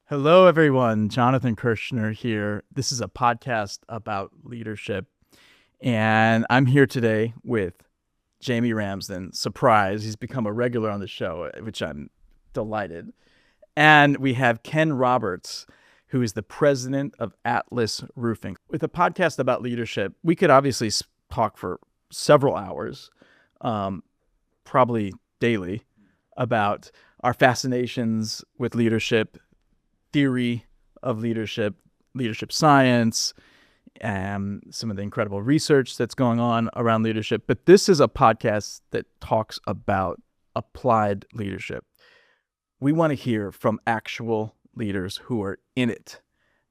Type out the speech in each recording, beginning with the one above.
Hello, everyone. Jonathan Kirschner here. This is a podcast about leadership. And I'm here today with Jamie Ramsden. Surprise, he's become a regular on the show, which I'm delighted. And we have Ken Roberts, who is the president of Atlas Roofing. With a podcast about leadership, we could obviously talk for several hours, probably daily, about our fascinations with leadership, theory of leadership, leadership science, and some of the incredible research that's going on around leadership. But this is a podcast that talks about applied leadership. We want to hear from actual leaders who are in it.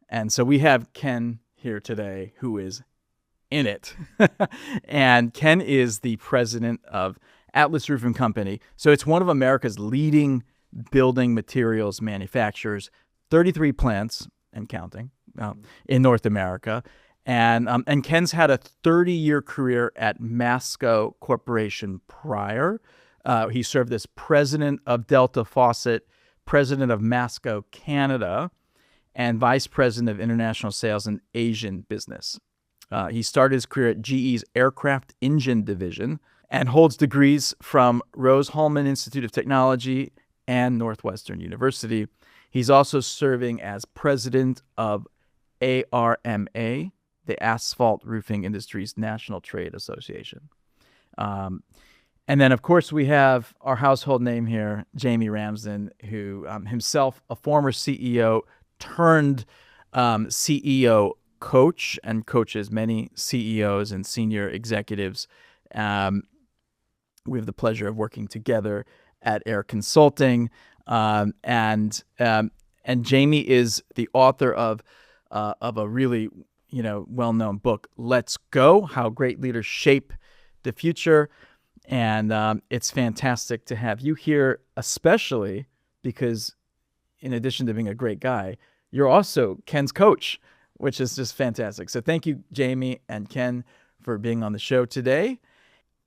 And so we have Ken here today who is in it. And Ken is the president of Atlas Roofing Company. So it's one of America's leading building materials manufacturers, 33 plants and counting in North America. And Ken's had a 30-year career at Masco Corporation prior. He served as president of Delta Faucet, president of Masco Canada, and vice president of international sales and Asian business. He started his career at GE's aircraft engine division and holds degrees from Rose-Hulman Institute of Technology and Northwestern University. He's also serving as president of ARMA, the Asphalt Roofing Industries National Trade Association. And then, of course, we have our household name here, Jamie Ramsden, who himself a former CEO turned CEO coach and coaches many CEOs and senior executives. We have the pleasure of working together at Air Consulting. And Jamie is the author of a really, well-known book, Let's Go: How Great Leaders Shape the Future. And it's fantastic to have you here, especially because in addition to being a great guy, you're also Ken's coach, which is just fantastic. So thank you, Jamie and Ken, for being on the show today.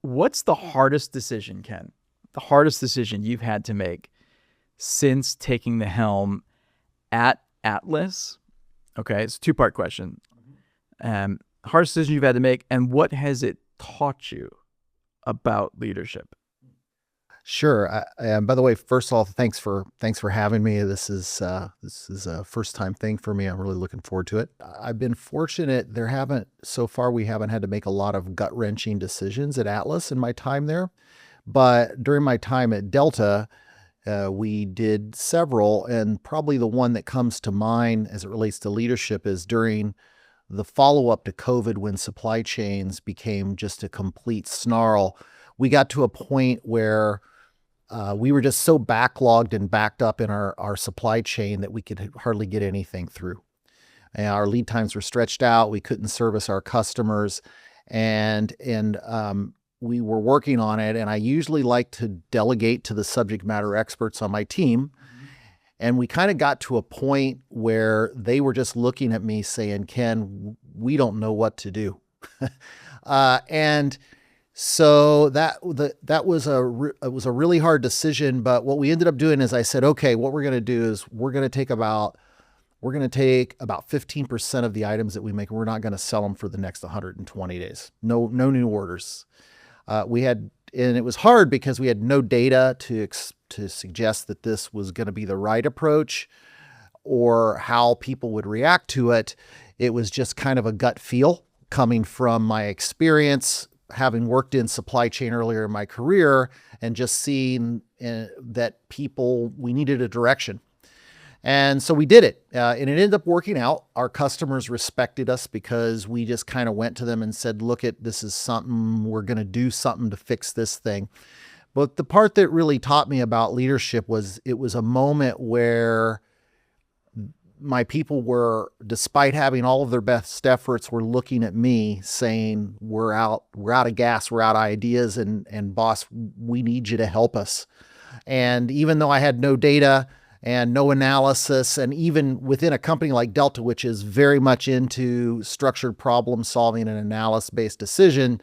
What's the hardest decision, Ken? The hardest decision you've had to make since taking the helm at Atlas? Okay, it's a two-part question. Hardest decision you've had to make, and what has it taught you about leadership? Sure. And by the way, first of all, thanks for having me. This is a first time thing for me. I'm really looking forward to it. I've been fortunate. So far we haven't had to make a lot of gut wrenching decisions at Atlas in my time there, but during my time at Delta, we did several, and probably the one that comes to mind as it relates to leadership is during the follow-up to COVID, when supply chains became just a complete snarl. We got to a point where we were just so backlogged and backed up in our supply chain that we could hardly get anything through. And our lead times were stretched out. We couldn't service our customers, and we were working on it. And I usually like to delegate to the subject matter experts on my team. And we kind of got to a point where they were just looking at me saying, Ken, we don't know what to do. And so that was a really hard decision. But what we ended up doing is I said, okay, what we're going to do is we're going to take about 15% of the items that we make, and we're not going to sell them for the next 120 days. No new orders. And it was hard because we had no data to suggest that this was going to be the right approach or how people would react to it. It was just kind of a gut feel coming from my experience, having worked in supply chain earlier in my career, and just seeing that we needed a direction. And so we did it, and it ended up working out. Our customers respected us because we just kind of went to them and said, look, this is something, we're going to do something to fix this thing. But the part that really taught me about leadership was it was a moment where my people were, despite having all of their best efforts, were looking at me saying, we're out of gas, we're out of ideas, and boss, we need you to help us. And even though I had no data and no analysis, and even within a company like Delta, which is very much into structured problem solving and analysis-based decision,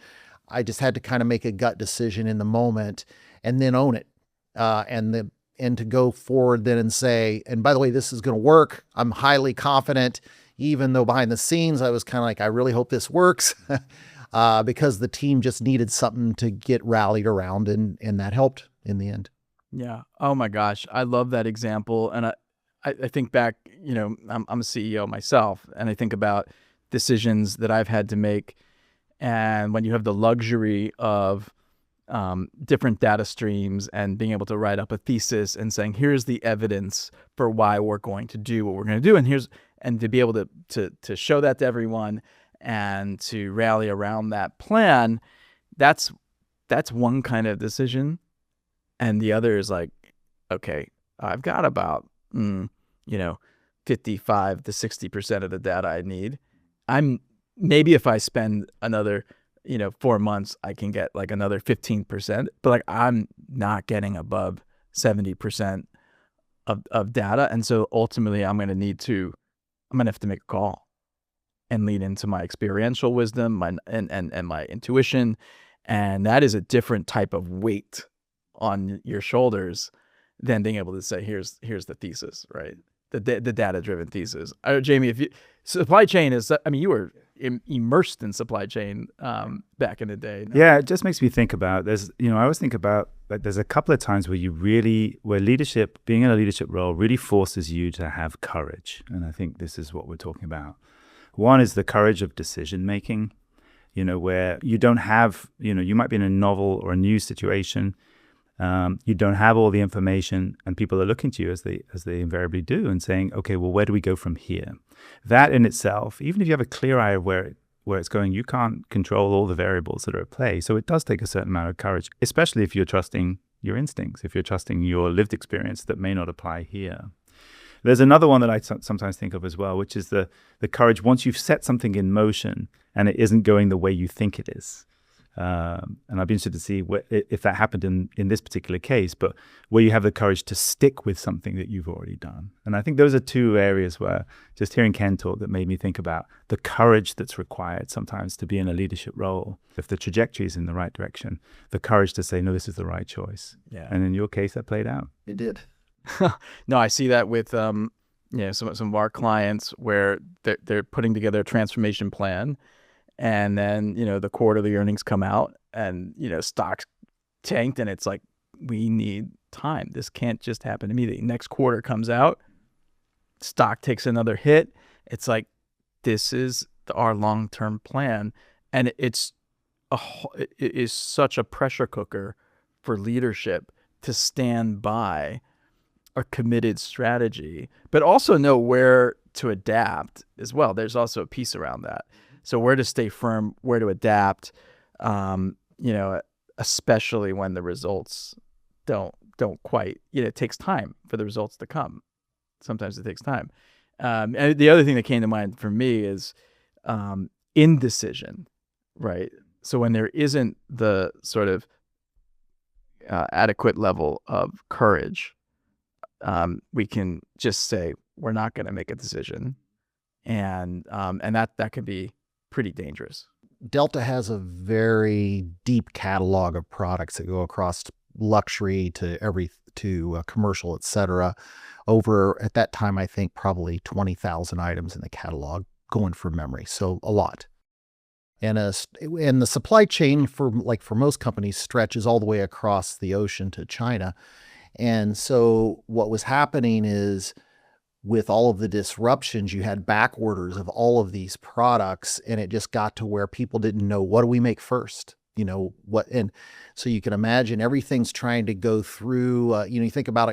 I just had to kind of make a gut decision in the moment and then own it. And and to go forward then and say, and by the way, this is going to work. I'm highly confident, even though behind the scenes I was kind of like, I really hope this works, because the team just needed something to get rallied around, and that helped in the end. Yeah. Oh my gosh. I love that example. And I think back, I'm a CEO myself, and I think about decisions that I've had to make. And when you have the luxury of different data streams and being able to write up a thesis and saying, here's the evidence for why we're going to do what we're going to do. And to be able to show that to everyone and to rally around that plan, that's one kind of decision. And the other is like, okay, I've got about, 55 to 60% of the data I need. Maybe if I spend another, 4 months, I can get like another 15%, but like I'm not getting above 70% of data. And so ultimately I'm going to have to make a call and lean into my experiential wisdom, and my intuition. And that is a different type of weight on your shoulders than being able to say, here's the thesis, right? The data-driven thesis. Jamie, supply chain is, you were immersed in supply chain back in the day. No? Yeah, it just makes me think about, I always think about, like, there's a couple of times where leadership, being in a leadership role really forces you to have courage. And I think this is what we're talking about. One is the courage of decision making, where you don't have, you might be in a novel or a new situation. You don't have all the information, and people are looking to you as they invariably do, and saying, okay, well, where do we go from here? That in itself, even if you have a clear eye of where it's going, you can't control all the variables that are at play. So it does take a certain amount of courage, especially if you're trusting your instincts, if you're trusting your lived experience that may not apply here. There's another one that I sometimes think of as well, which is the courage once you've set something in motion and it isn't going the way you think it is. And I'd be interested to see if that happened in this particular case, but where you have the courage to stick with something that you've already done. And I think those are two areas where just hearing Ken talk that made me think about the courage that's required sometimes to be in a leadership role. If the trajectory is in the right direction, the courage to say, no, this is the right choice. Yeah. And in your case, that played out. It did. No, I see that with some of our clients where they're putting together a transformation plan. And then, the quarterly earnings come out and, stocks tanked, and it's like, we need time. This can't just happen immediately. Next quarter comes out, stock takes another hit. It's like, this is our long-term plan. And it is such a pressure cooker for leadership to stand by a committed strategy, but also know where to adapt as well. There's also a piece around that. So where to stay firm, where to adapt, especially when the results don't quite, it takes time for the results to come. Sometimes it takes time. And the other thing that came to mind for me is indecision, right? So when there isn't the sort of adequate level of courage, we can just say, we're not going to make a decision. And that can be pretty dangerous. Delta has a very deep catalog of products that go across luxury to commercial, et cetera. Over at that time, I think probably 20,000 items in the catalog, going from memory. So a lot. And the supply chain for most companies stretches all the way across the ocean to China. And so what was happening is, with all of the disruptions, you had back orders of all of these products, and it just got to where people didn't know, what do we make first? And so you can imagine everything's trying to go through, you think about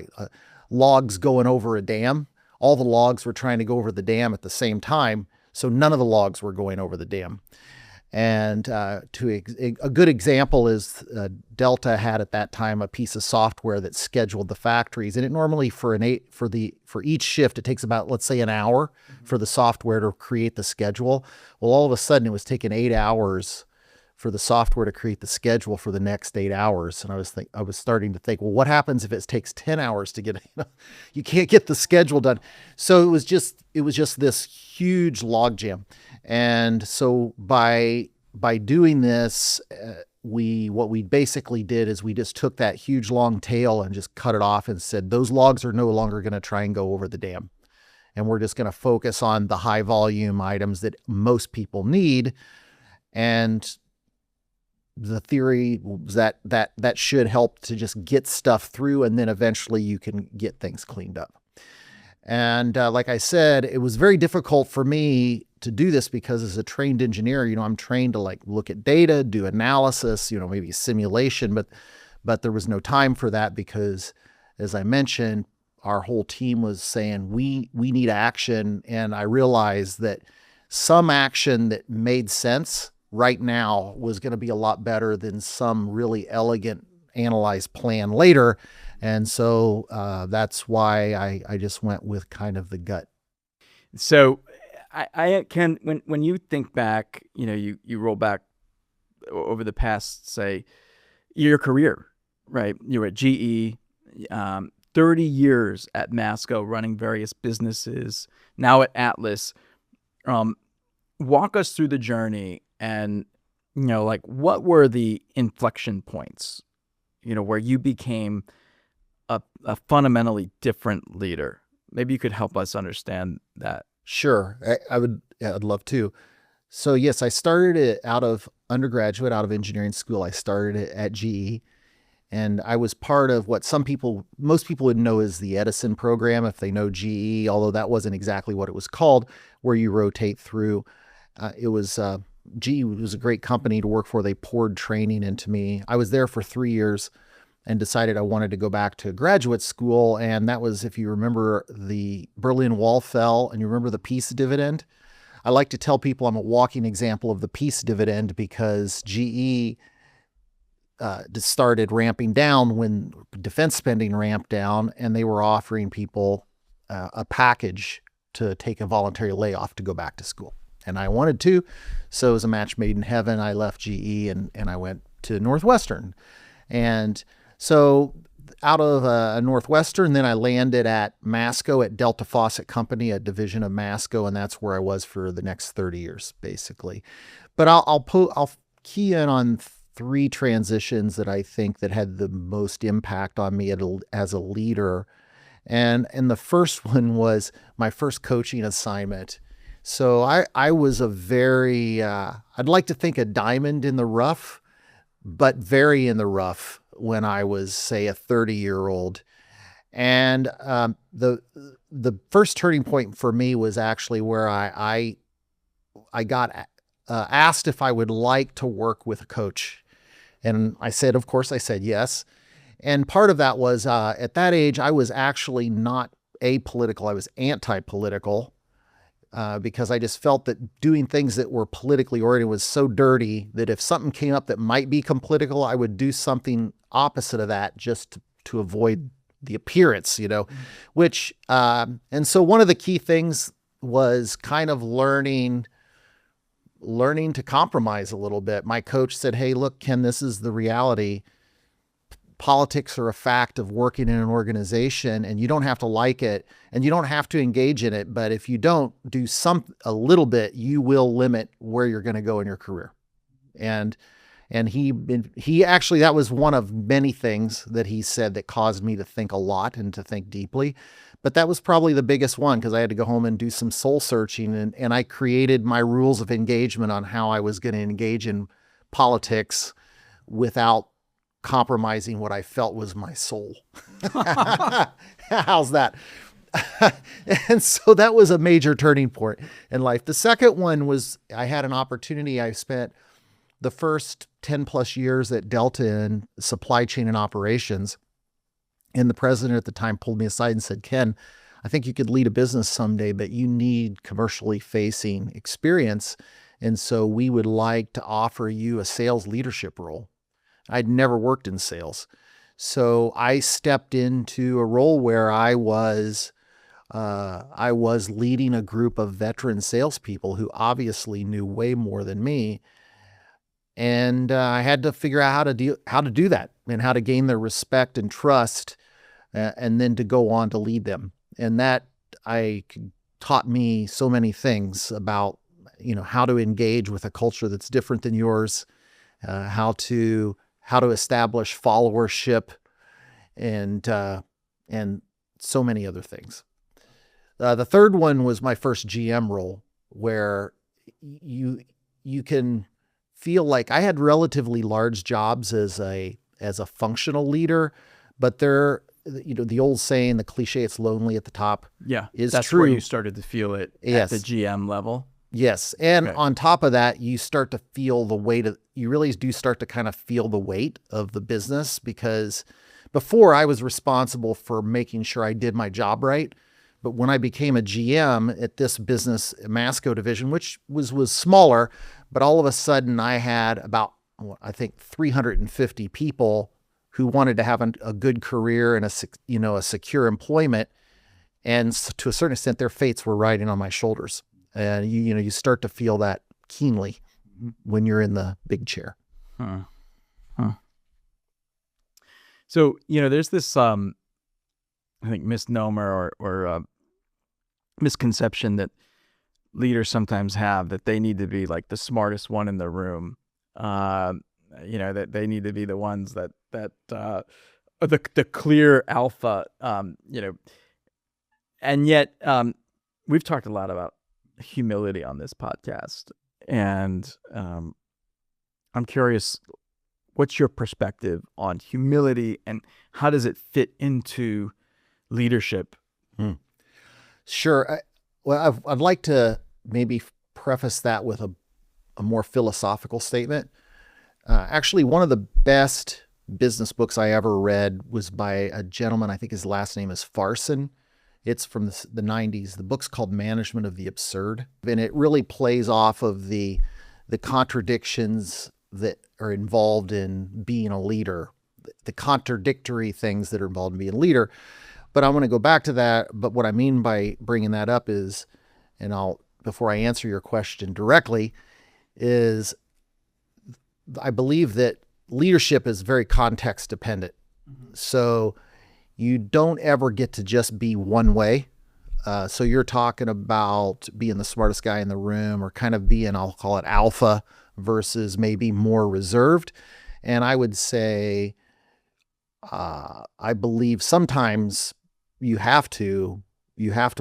logs going over a dam. All the logs were trying to go over the dam at the same time. So none of the logs were going over the dam. And a good example is Delta had at that time a piece of software that scheduled the factories, and it normally for each shift it takes about, let's say, an hour for the software to create the schedule. Well, all of a sudden it was taking 8 hours for the software to create the schedule for the next 8 hours, and I was starting to think, well, what happens if it takes 10 hours to get? You can't get the schedule done. So it was just this huge logjam. And so by doing this, what we basically did is we just took that huge long tail and just cut it off and said, those logs are no longer going to try and go over the dam. And we're just going to focus on the high volume items that most people need. And the theory was that should help to just get stuff through, and then eventually you can get things cleaned up. And like I said, it was very difficult for me to do this because as a trained engineer, I'm trained to like look at data, do analysis, maybe simulation, but there was no time for that because, as I mentioned, our whole team was saying we need action. And I realized that some action that made sense right now was going to be a lot better than some really elegant analyzed plan later. And so that's why I just went with kind of the gut. So I can, when you think back, you roll back over the past, say, your career, right? You were at GE, 30 years at Masco running various businesses, now at Atlas. Walk us through the journey and, like what were the inflection points, where you became a fundamentally different leader? Maybe you could help us understand that. Sure. I'd love to. So yes, I started it out of undergraduate, out of engineering school. I started it at GE, and I was part of what most people would know as the Edison program, if they know GE, although that wasn't exactly what it was called, where you rotate through. GE was a great company to work for. They poured training into me. I was there for 3 years and decided I wanted to go back to graduate school. And that was, if you remember, the Berlin Wall fell and you remember the peace dividend. I like to tell people I'm a walking example of the peace dividend because GE started ramping down when defense spending ramped down, and they were offering people a package to take a voluntary layoff to go back to school. And I wanted to, so it was a match made in heaven. I left GE and I went to Northwestern. And so out of Northwestern, then I landed at Masco at Delta Faucet Company, a division of Masco, and that's where I was for the next 30 years, basically. But I'll key in on 3 transitions that I think that had the most impact on me as a leader. And the first one was my first coaching assignment. So I was a very, I'd like to think a diamond in the rough, but very in the rough when I was, say, a 30-year-old. And the first turning point for me was actually where I got asked if I would like to work with a coach. And I said, of course, I said yes. And part of that was at that age, I was actually not apolitical. I was anti-political. Because I just felt that doing things that were politically oriented was so dirty that if something came up that might become political, I would do something opposite of that just to avoid the appearance, which, and so one of the key things was kind of learning to compromise a little bit. My coach said, hey, look, Ken, this is the reality. Politics are a fact of working in an organization, and you don't have to like it and you don't have to engage in it. But if you don't do a little bit, you will limit where you're going to go in your career. And he actually, that was one of many things that he said that caused me to think a lot and to think deeply. But that was probably the biggest one because I had to go home and do some soul searching, and I created my rules of engagement on how I was going to engage in politics without compromising what I felt was my soul. How's that? And so that was a major turning point in life. The second one was I had an opportunity. I spent the first 10 plus years at Delta in supply chain and operations. And the president at the time pulled me aside and said, Ken, I think you could lead a business someday, but you need commercially facing experience. And so we would like to offer you a sales leadership role. I'd never worked in sales. So I stepped into a role where I was leading a group of veteran salespeople who obviously knew way more than me. And I had to figure out how to do that and how to gain their respect and trust, and then to go on to lead them. And that taught me so many things about, how to engage with a culture that's different than yours, how to establish followership, and so many other things. The third one was my first GM role, where you can feel like I had relatively large jobs as a functional leader, but the old saying, the cliche, "It's lonely at the top," is that's true. where you started to feel it at the GM level. Yes. And on top of that, you start to feel the weight you really do start to kind of feel the weight of the business, because before I was responsible for making sure I did my job right. But when I became a GM at this business, Masco division, which was smaller, but all of a sudden I had about, I think, 350 people who wanted to have a good career and a secure employment. And to a certain extent, their fates were riding on my shoulders. And you start to feel that keenly when you're in the big chair. So, there's this, I think, misnomer or misconception that leaders sometimes have, that they need to be like the smartest one in the room. That they need to be the ones that the clear alpha, and yet we've talked a lot about humility on this podcast, and I'm curious, what's your perspective on humility, and how does it fit into leadership? Sure. I'd like to maybe preface that with a more philosophical statement. Actually, one of the best business books I ever read was by a gentleman, I think his last name is Farson. It's from the 90s. The book's called Management of the Absurd. And it really plays off of the contradictions that are involved in being a leader, the contradictory things that are involved in being a leader. But I want to go back to that. But what I mean by bringing that up is, before I answer your question directly, is I believe that leadership is very context dependent. So you don't ever get to just be one way. So you're talking about being the smartest guy in the room, or kind of being, I'll call it alpha, versus maybe more reserved. And I would say, I believe sometimes you have to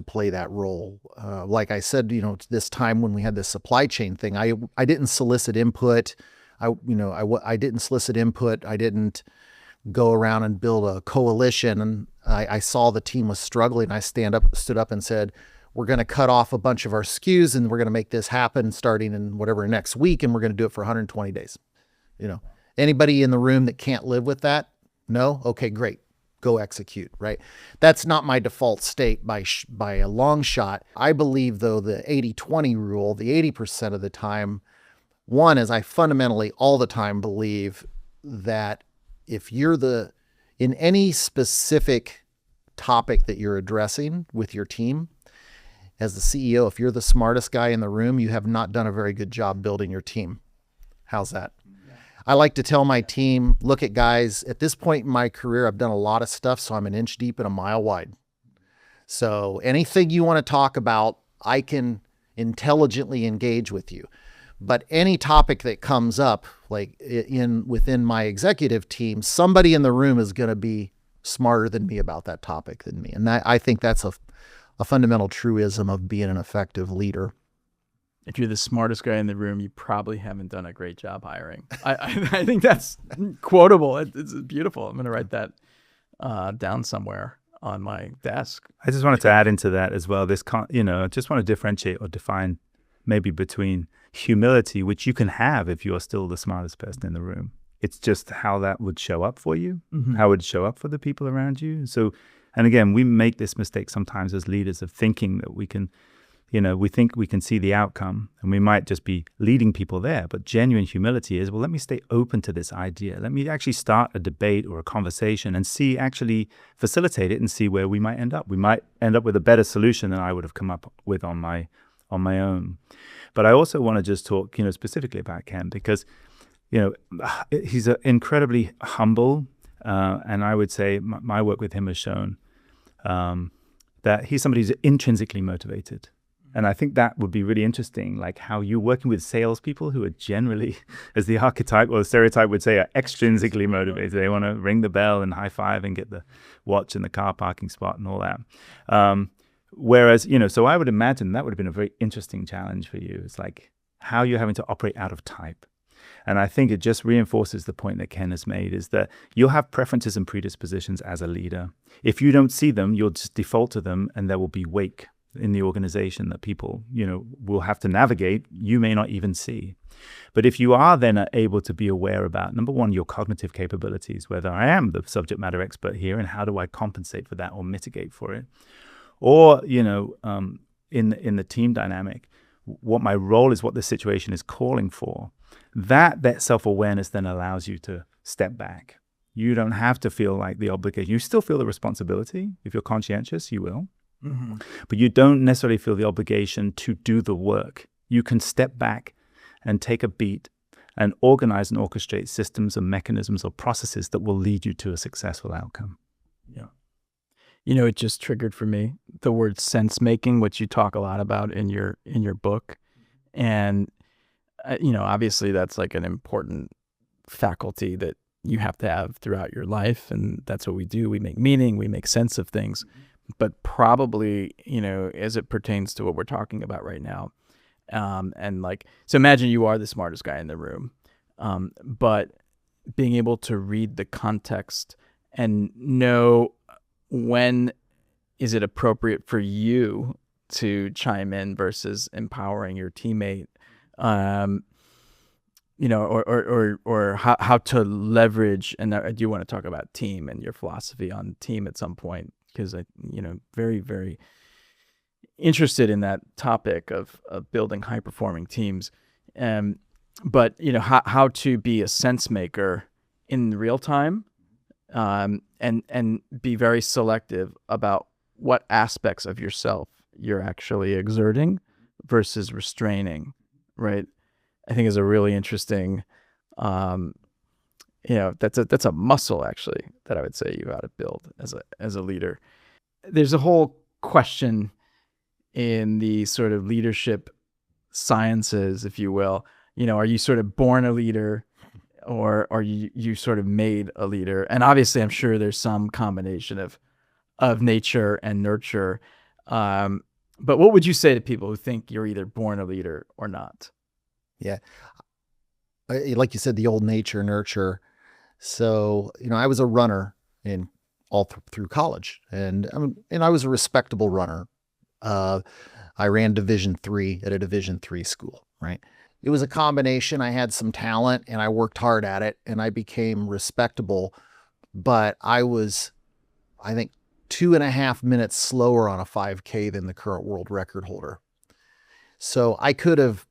play that role. Like I said, this time when we had this supply chain thing, I didn't solicit input. I didn't solicit input. I didn't go around and build a coalition. And I saw the team was struggling. I stood up and said, we're going to cut off a bunch of our SKUs, and we're going to make this happen starting in whatever next week. And we're going to do it for 120 days. Anybody in the room that can't live with that? No? Okay, great. Go execute, right? That's not my default state by a long shot. I believe, though, the 80-20 rule, the 80% of the time, one is I fundamentally all the time believe that if you're in any specific topic that you're addressing with your team, as the CEO, if you're the smartest guy in the room, you have not done a very good job building your team. How's that? I like to tell my team, look at guys, at this point in my career, I've done a lot of stuff, so I'm an inch deep and a mile wide. So anything you want to talk about, I can intelligently engage with you. But any topic that comes up, like within my executive team, somebody in the room is going to be smarter than me about that topic than me. And I think that's a fundamental truism of being an effective leader. If you're the smartest guy in the room, you probably haven't done a great job hiring. I think that's quotable. It's beautiful. I'm going to write that down somewhere on my desk. I just wanted to add into that as well. I just want to differentiate or define maybe between humility, which you can have if you're still the smartest person in the room. It's just how that would show up for you, how it would show up for the people around you. So, and again, we make this mistake sometimes as leaders of thinking that we can, we think we can see the outcome, and we might just be leading people there. But genuine humility is, well, let me stay open to this idea. Let me actually start a debate or a conversation and actually facilitate it and see where we might end up. We might end up with a better solution than I would have come up with on my own. But I also want to just talk, specifically about Ken, because, he's incredibly humble, and I would say my work with him has shown that he's somebody who's intrinsically motivated. And I think that would be really interesting, like how you're working with salespeople who are generally, as the archetype or the stereotype would say, are extrinsically motivated. They want to ring the bell and high five and get the watch in the car parking spot and all that. Whereas, so I would imagine that would have been a very interesting challenge for you. It's like how you're having to operate out of type. And I think it just reinforces the point that Ken has made, is that you'll have preferences and predispositions as a leader. If you don't see them, you'll just default to them, and there will be wake in the organization that people, will have to navigate. You may not even see. But if you are then able to be aware about, number one, your cognitive capabilities, whether I am the subject matter expert here and how do I compensate for that or mitigate for it, or, in the team dynamic, what my role is, what the situation is calling for, that self-awareness then allows you to step back. You don't have to feel like the obligation. You still feel the responsibility. If you're conscientious, you will. Mm-hmm. But you don't necessarily feel the obligation to do the work. You can step back and take a beat and organize and orchestrate systems and mechanisms or processes that will lead you to a successful outcome. Yeah. It just triggered for me the word sense making, which you talk a lot about in your book. And, obviously that's like an important faculty that you have to have throughout your life. And that's what we do. We make meaning, we make sense of things. But probably, as it pertains to what we're talking about right now, so imagine you are the smartest guy in the room, but being able to read the context and know when is it appropriate for you to chime in versus empowering your teammate, or how to leverage. And I do want to talk about team and your philosophy on team at some point, because I, very, very interested in that topic of building high performing teams. But how to be a sense maker in real time, and be very selective about what aspects of yourself you're actually exerting versus restraining, right? I think is a really interesting, that's a muscle actually that I would say you ought to build as a leader. There's a whole question in the sort of leadership sciences, if you will. Are you sort of born a leader, or are you sort of made a leader? And obviously, I'm sure there's some combination of nature and nurture. But what would you say to people who think you're either born a leader or not? Yeah. Like you said, the old nature, nurture. So, I was a runner through college, and I was a respectable runner. I ran Division III at a Division III school, right? It was a combination. I had some talent and I worked hard at it and I became respectable, but I was, I think, 2.5 minutes slower on a 5K than the current world record holder. So I could have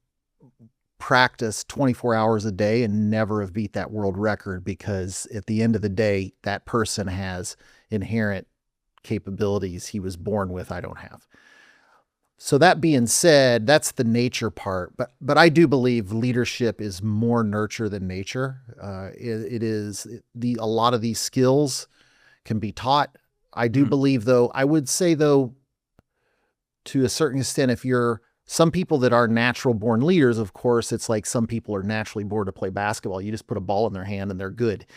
practiced 24 hours a day and never have beat that world record, because at the end of the day, that person has inherent capabilities he was born with I don't have. So that being said, that's the nature part. But I do believe leadership is more nurture than nature. A lot of these skills can be taught. I do believe, though, I would say, though, to a certain extent, some people that are natural born leaders, of course, it's like some people are naturally born to play basketball. You just put a ball in their hand and they're good.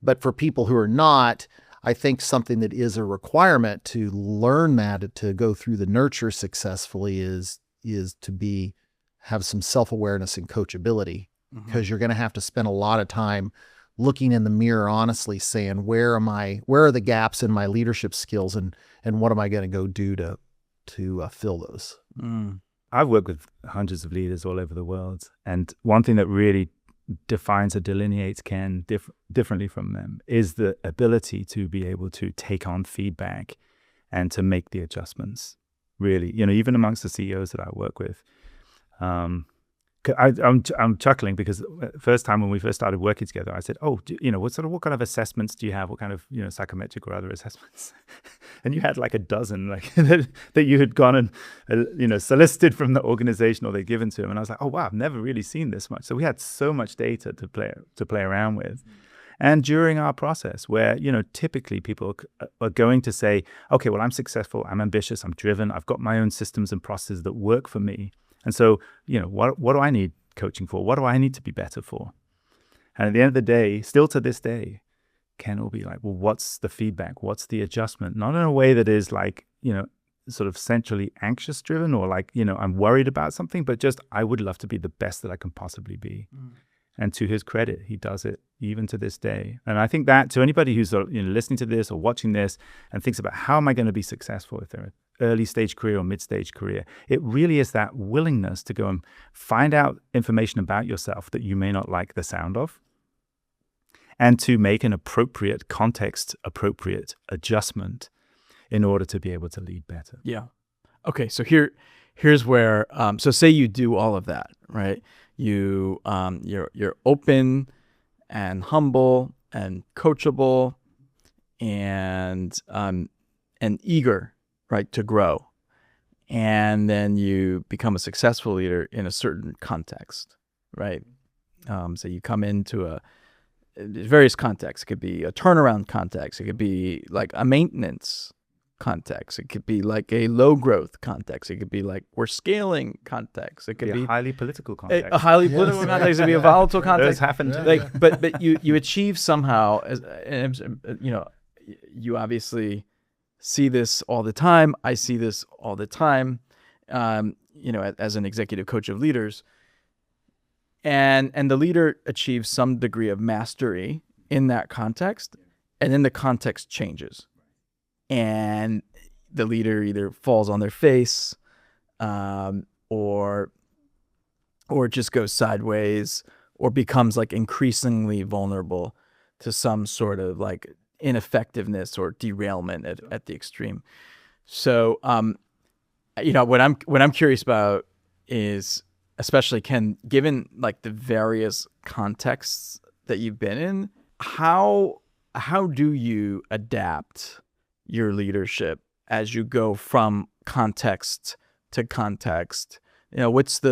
But for people who are not, I think something that is a requirement to learn that, to go through the nurture successfully, is to have some self-awareness and coachability, because you're going to have to spend a lot of time looking in the mirror, honestly saying, where are the gaps in my leadership skills, and what am I going to go do to fill those? I've worked with hundreds of leaders all over the world, and one thing that really defines or delineates Ken differently from them is the ability to be able to take on feedback and to make the adjustments. Really, even amongst the CEOs that I work with, I'm chuckling because first time when we first started working together, I said, "Oh, what kind of assessments do you have? What kind of psychometric or other assessments?" And you had like a dozen, like that you had gone and solicited from the organization or they'd given to him. And I was like, "Oh wow, I've never really seen this much." So we had so much data to play around with, And during our process where, typically people are going to say, okay, well, I'm successful, I'm ambitious, I'm driven, I've got my own systems and processes that work for me. And so, what do I need coaching for? What do I need to be better for? And at the end of the day, still to this day, Ken will be like, well, what's the feedback? What's the adjustment? Not in a way that is like, sort of centrally anxious driven or like, I'm worried about something, but just, I would love to be the best that I can possibly be. And to his credit, he does it even to this day. And I think that to anybody who's listening to this or watching this and thinks about how am I going to be successful if they're an early stage career or mid stage career, it really is that willingness to go and find out information about yourself that you may not like the sound of, and to make an appropriate context, appropriate adjustment in order to be able to lead better. Yeah. Okay. So here's where, so say you do all of that, right? You're open and humble and coachable and eager, right, to grow. And then you become a successful leader in a certain context, right? So you come into various contexts. It could be a turnaround context. It could be like a maintenance context. It could be like a low growth context. It could be like we're scaling context. It could be a highly political context. A highly political context. It could be a volatile context. Those happen too. Like, but you achieve somehow. You obviously see this all the time. I see this all the time. As an executive coach of leaders, and the leader achieves some degree of mastery in that context, and then the context changes. And the leader either falls on their face, or just goes sideways, or becomes like increasingly vulnerable to some sort of like ineffectiveness or derailment at the extreme. So, what I'm curious about is, especially Ken, given like the various contexts that you've been in, how do you adapt your leadership as you go from context to context? Help us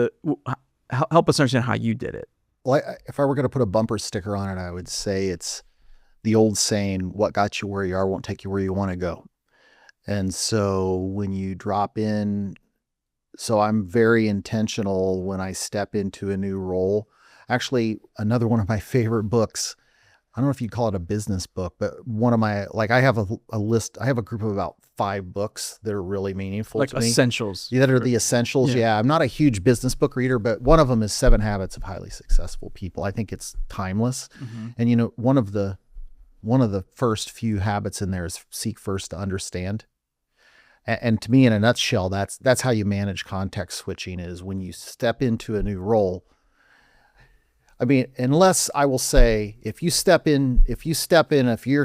understand how you did it. Well, if I were going to put a bumper sticker on it, I would say it's the old saying, what got you where you are won't take you where you want to go. And so when you drop in, so I'm very intentional when I step into a new role. Actually, another one of my favorite books, I don't know if you call it a business book, but one of my, like I have a list, I have a group of about 5 books that are really meaningful to me. Like essentials. Yeah, that are the essentials. Yeah. I'm not a huge business book reader, but one of them is 7 Habits of Highly Successful People. I think it's timeless. Mm-hmm. And one of the first few habits in there is seek first to understand. And to me, in a nutshell, that's how you manage context switching, is when you step into a new role. I mean, unless I will say, if you're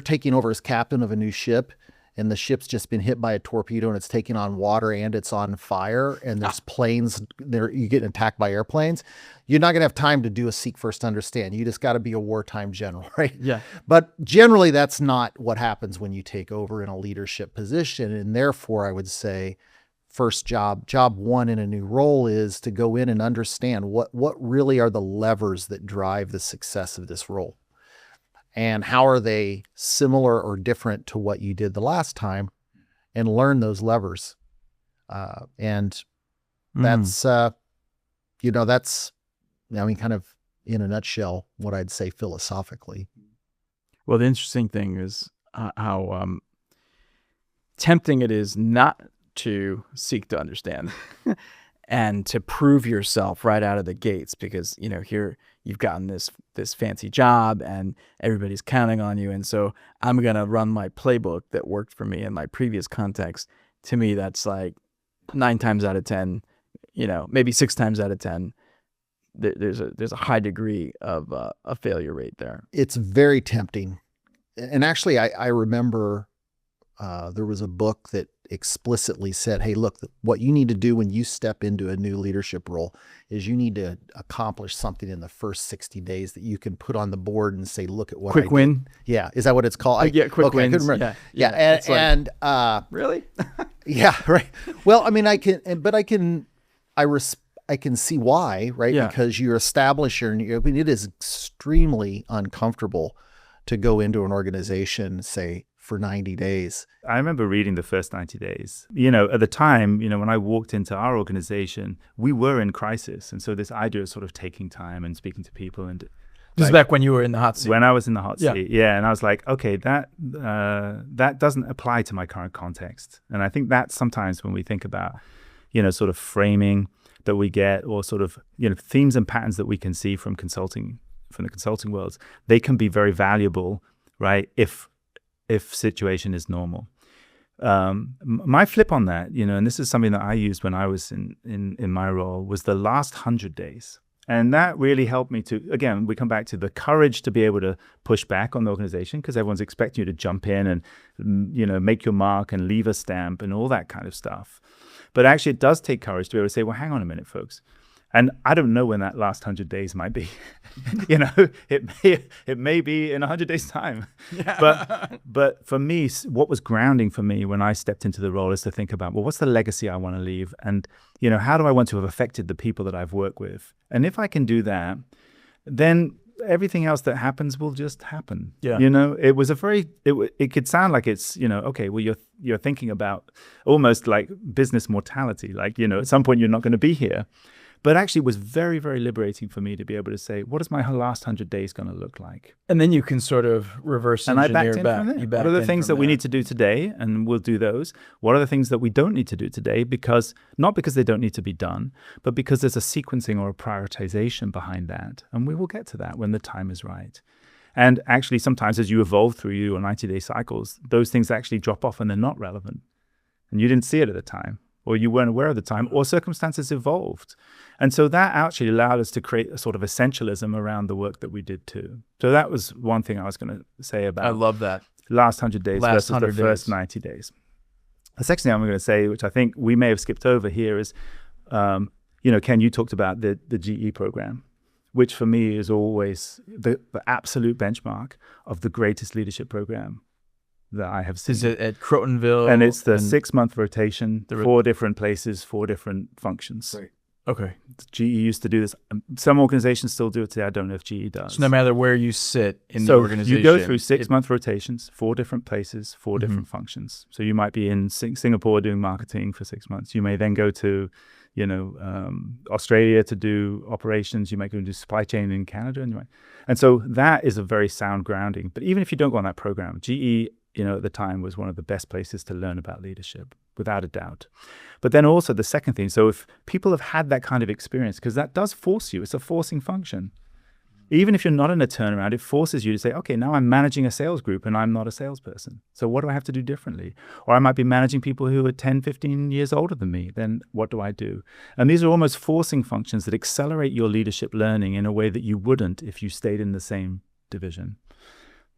taking over as captain of a new ship and the ship's just been hit by a torpedo and it's taking on water and it's on fire and there's planes there, you get attacked by airplanes, you're not going to have time to do a seek first understand. You just got to be a wartime general, right? Yeah. But generally that's not what happens when you take over in a leadership position. And therefore I would say first job one in a new role is to go in and understand what really are the levers that drive the success of this role. And how are they similar or different to what you did the last time, and learn those levers. That's, kind of in a nutshell, what I'd say philosophically. Well, the interesting thing is how tempting it is not to seek to understand and to prove yourself right out of the gates, because, here you've gotten this fancy job and everybody's counting on you. And so I'm going to run my playbook that worked for me in my previous context. To me, that's like 9 times out of 10, maybe 6 times out of 10, there's a high degree of a failure rate there. It's very tempting. And actually, I remember there was a book that explicitly said, hey, look, what you need to do when you step into a new leadership role is you need to accomplish something in the first 60 days that you can put on the board and say, look at what quick win. Yeah. Is that what it's called? Quick wins. I couldn't remember. Yeah. Really? Yeah. Right. Well, I mean, I can see why, right? Yeah. Because you establish it is extremely uncomfortable to go into an organization, say, for 90 days. I remember reading the first 90 days. At the time, when I walked into our organization, we were in crisis. And so this idea of sort of taking time and speaking to people, and This is back when you were in the hot seat. when I was in the hot Yeah. seat. Yeah. And I was like, okay, that doesn't apply to my current context. And I think that sometimes when we think about, sort of framing that we get, or sort of, themes and patterns that we can see from the consulting worlds, they can be very valuable, right? If situation is normal. My flip on that, and this is something that I used when I was in my role, was the last 100 days. And that really helped me to, again, we come back to the courage to be able to push back on the organization, because everyone's expecting you to jump in and, make your mark and leave a stamp and all that kind of stuff. But actually it does take courage to be able to say, well, hang on a minute, folks. And I don't know when that last 100 days might be. It may be in 100 days' time. Yeah. But for me, what was grounding for me when I stepped into the role is to think about, well, what's the legacy I want to leave? And, how do I want to have affected the people that I've worked with? And if I can do that, then everything else that happens will just happen. Yeah. It was it could sound like it's, okay, well, you're thinking about almost like business mortality. Like, at some point you're not going to be here. But actually it was very, very liberating for me to be able to say, what is my last 100 days going to look like? And then you can sort of reverse And I engineer backed in back. from there. You backed What are the in things from that we there. need to do today? And we'll do those. What are the things that we don't need to do today? Not because they don't need to be done, but because there's a sequencing or a prioritization behind that. And we will get to that when the time is right. And actually, sometimes as you evolve through your 90-day cycles, those things actually drop off and they're not relevant. And you didn't see it at the time, or you weren't aware of the time, or circumstances evolved. And so that actually allowed us to create a sort of essentialism around the work that we did too. So that was one thing I was going to say about I love that. last 100 days Last versus 100 the first days. 90 days. The second thing I'm going to say, which I think we may have skipped over here, is, Ken, you talked about the GE program, which for me is always the absolute benchmark of the greatest leadership program that I have seen. Is it at Crotonville? And it's the 6-month rotation, The 4 different places, 4 different functions. Right. Okay. GE used to do this. Some organizations still do it today. I don't know if GE does. So no matter where you sit in the So organization. you go through 6-month rotations, 4 different places, 4 different functions. So you might be in Singapore doing marketing for 6 months. You may then go to, Australia to do operations. You might go and do supply chain in Canada. And so that is a very sound grounding. But even if you don't go on that program, GE, at the time was one of the best places to learn about leadership, without a doubt. But then also the second thing, so if people have had that kind of experience, because that does force you, it's a forcing function. Even if you're not in a turnaround, it forces you to say, okay, now I'm managing a sales group and I'm not a salesperson. So what do I have to do differently? Or I might be managing people who are 10, 15 years older than me. Then what do I do? And these are almost forcing functions that accelerate your leadership learning in a way that you wouldn't if you stayed in the same division.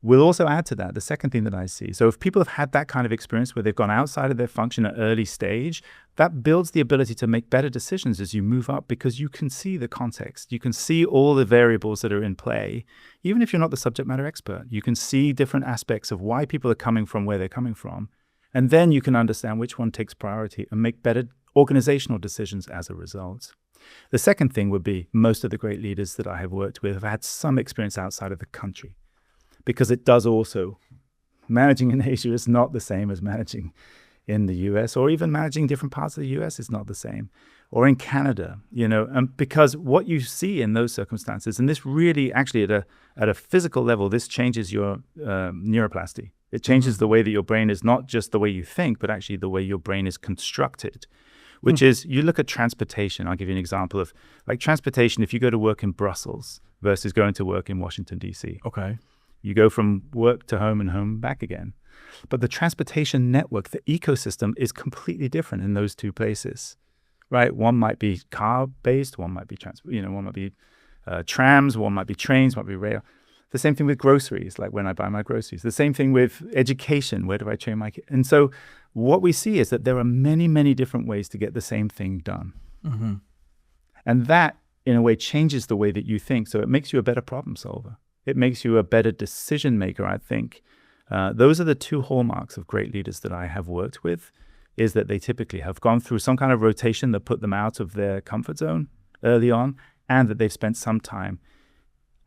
We'll also add to that the second thing that I see. So if people have had that kind of experience where they've gone outside of their function at early stage, that builds the ability to make better decisions as you move up, because you can see the context. You can see all the variables that are in play. Even if you're not the subject matter expert, you can see different aspects of why people are coming from where they're coming from. And then you can understand which one takes priority and make better organizational decisions as a result. The second thing would be most of the great leaders that I have worked with have had some experience outside of the country. Because it does also, managing in Asia is not the same as managing in the US, or even managing different parts of the US is not the same, or in Canada, and because what you see in those circumstances, and this really actually at a physical level, this changes your neuroplasty. It changes the way that your brain is not just the way you think, but actually the way your brain is constructed, which is, you look at transportation. I'll give you an example of like transportation. If you go to work in Brussels versus going to work in Washington, DC. Okay. You go from work to home and home back again. But the transportation network, the ecosystem is completely different in those two places, right? One might be car-based, one might be trams, one might be trains, one might be rail. The same thing with groceries, like when I buy my groceries. The same thing with education. Where do I train my kids? And so what we see is that there are many, many different ways to get the same thing done. Mm-hmm. And that, in a way, changes the way that you think. So it makes you a better problem solver. It makes you a better decision maker, I think. Those are the 2 hallmarks of great leaders that I have worked with, is that they typically have gone through some kind of rotation that put them out of their comfort zone early on, and that they've spent some time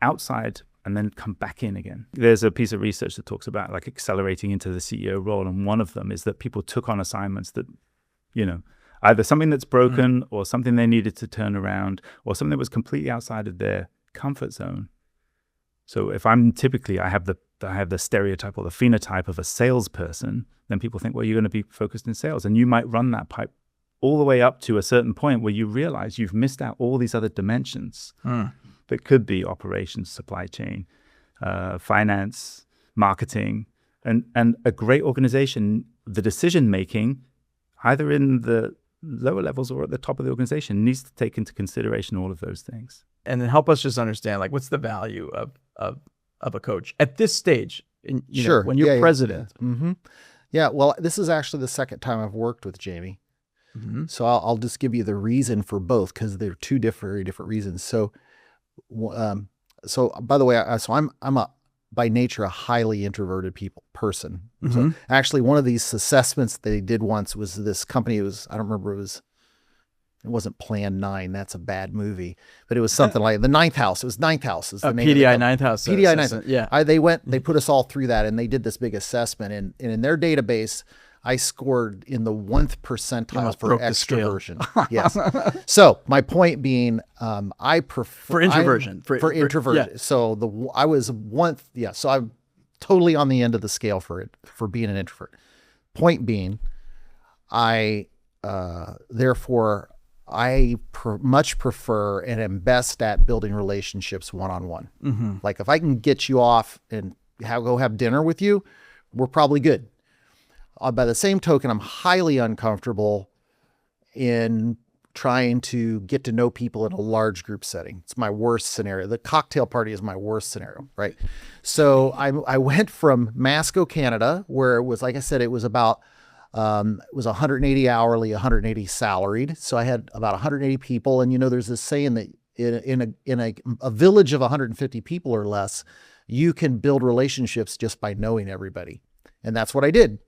outside and then come back in again. There's a piece of research that talks about like accelerating into the CEO role. And one of them is that people took on assignments that, either something that's broken or something they needed to turn around or something that was completely outside of their comfort zone. So if I have the stereotype or the phenotype of a salesperson, then people think, well, you're going to be focused in sales. And you might run that pipe all the way up to a certain point where you realize you've missed out all these other dimensions that could be operations, supply chain, finance, marketing, and a great organization, the decision-making, either in the lower levels or at the top of the organization, needs to take into consideration all of those things. And then help us just understand, like, what's the value of a coach at this stage? Sure. When you're president. Yeah. Mm-hmm. Yeah. Well, this is actually the second time I've worked with Jamie. Mm-hmm. So I'll just give you the reason for both, because they're two very different reasons. So by the way, I'm by nature a highly introverted person. Mm-hmm. So actually, one of these assessments they did once was this company. I don't remember. It wasn't Plan 9. That's a bad movie, but it was something like The Ninth House. It was Ninth House. Is the name PDI Ninth House. PDI Ninth House. Yeah. They put us all through that, and they did this big assessment. And in their database, I scored in the 1st percentile for extroversion. Yes. So my point being, I prefer for introversion. For introversion. Yeah. So I was 1th. Yeah. So I'm totally on the end of the scale for being an introvert. Point being, therefore, I much prefer and am best at building relationships one-on-one. Mm-hmm. Like if I can get you off and go have dinner with you, we're probably good. By the same token, I'm highly uncomfortable in trying to get to know people in a large group setting. It's my worst scenario. The cocktail party is my worst scenario, right? So I went from Masco, Canada, where it was, like I said, it was about it was 180 hourly, 180 salaried. So I had about 180 people. And, there's this saying that in a village of 150 people or less, you can build relationships just by knowing everybody. And that's what I did.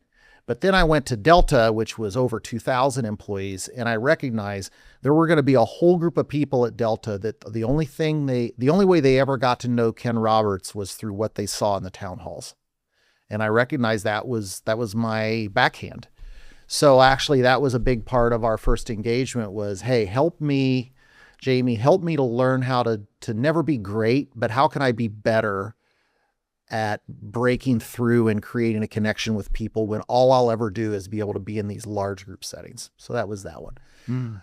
But then I went to Delta, which was over 2,000 employees. And I recognized there were going to be a whole group of people at Delta that the only way they ever got to know Ken Roberts was through what they saw in the town halls. And I recognized that was my backhand. So actually, that was a big part of our first engagement was, hey, help me, Jamie, help me to learn how to never be great, but how can I be better at breaking through and creating a connection with people when all I'll ever do is be able to be in these large group settings. So that was that one. Mm.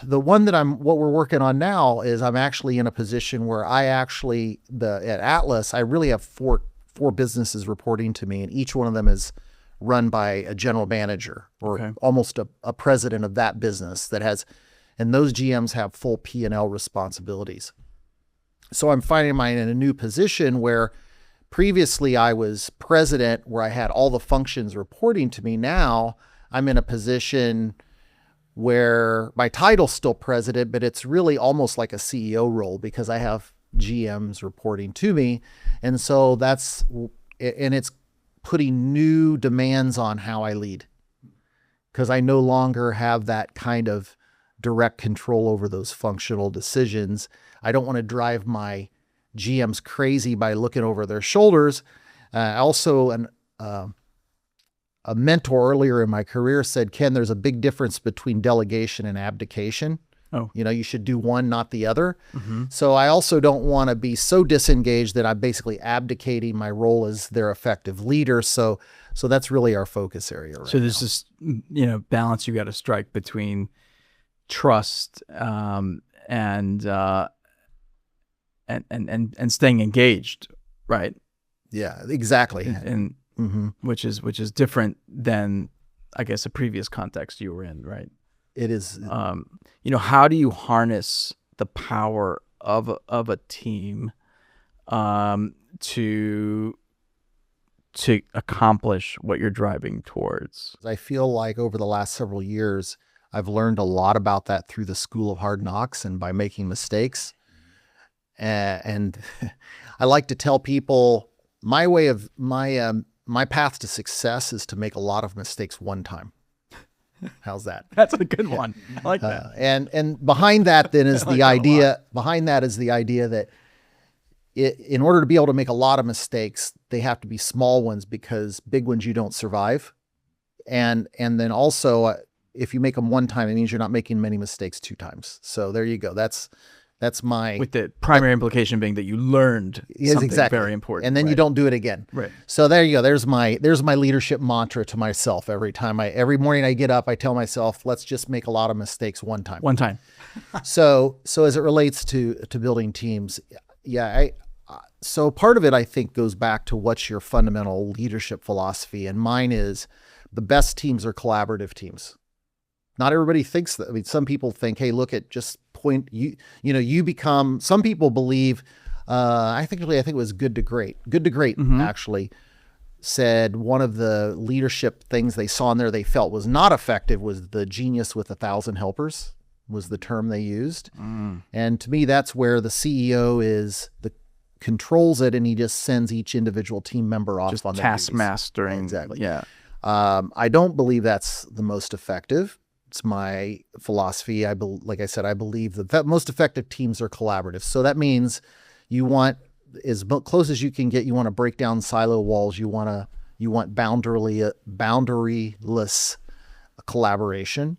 The one that what we're working on now is I'm actually in a position where at Atlas, I really have four businesses reporting to me, and each one of them is run by a general manager or almost a president of that business and those GMs have full P&L responsibilities. So I'm finding myself in a new position where previously I was president where I had all the functions reporting to me. Now I'm in a position where my title's still president, but it's really almost like a CEO role because I have GMs reporting to me. And so it's putting new demands on how I lead because I no longer have that kind of direct control over those functional decisions. I don't want to drive my GMs crazy by looking over their shoulders. Also, a mentor earlier in my career said, Ken, there's a big difference between delegation and abdication. Oh. You should do one, not the other. Mm-hmm. So I also don't want to be so disengaged that I'm basically abdicating my role as their effective leader. So that's really our focus area right So there's this, balance you got to strike between trust and staying engaged, right? Yeah, exactly. And mm-hmm. which is different than, I guess, a previous context you were in, right? It is. How do you harness the power of a team to accomplish what you're driving towards? I feel like over the last several years, I've learned a lot about that through the School of Hard Knocks and by making mistakes. And I like to tell people my path to success is to make a lot of mistakes one time. How's that? That's a good one. I like that. And behind that then is the idea. Behind that is the idea that in order to be able to make a lot of mistakes, they have to be small ones, because big ones you don't survive. And then also, if you make them one time, it means you're not making many mistakes 2 times. So there you go. That's my, with the primary implication being that you learned something very important, and then you don't do it again. Right. So there you go. There's my leadership mantra to myself. Every morning I get up, I tell myself, let's just make a lot of mistakes one time. One time. So as it relates to building teams, so part of it, I think, goes back to what's your fundamental leadership philosophy. And mine is the best teams are collaborative teams. Not everybody thinks that. I mean, some people think, hey, look at just point, you become, some people believe, I think it was Good to Great. Good to Great actually said one of the leadership things they saw in there they felt was not effective was the genius with 1,000 helpers was the term they used. And to me, that's where the CEO controls it, and he just sends each individual team member off just on their task duties. mastering. Exactly. Yeah. I don't believe that's the most effective. It's my philosophy. Like I said, I believe that most effective teams are collaborative. So that means you want, as close as you can get, you want to break down silo walls. You want boundaryless collaboration.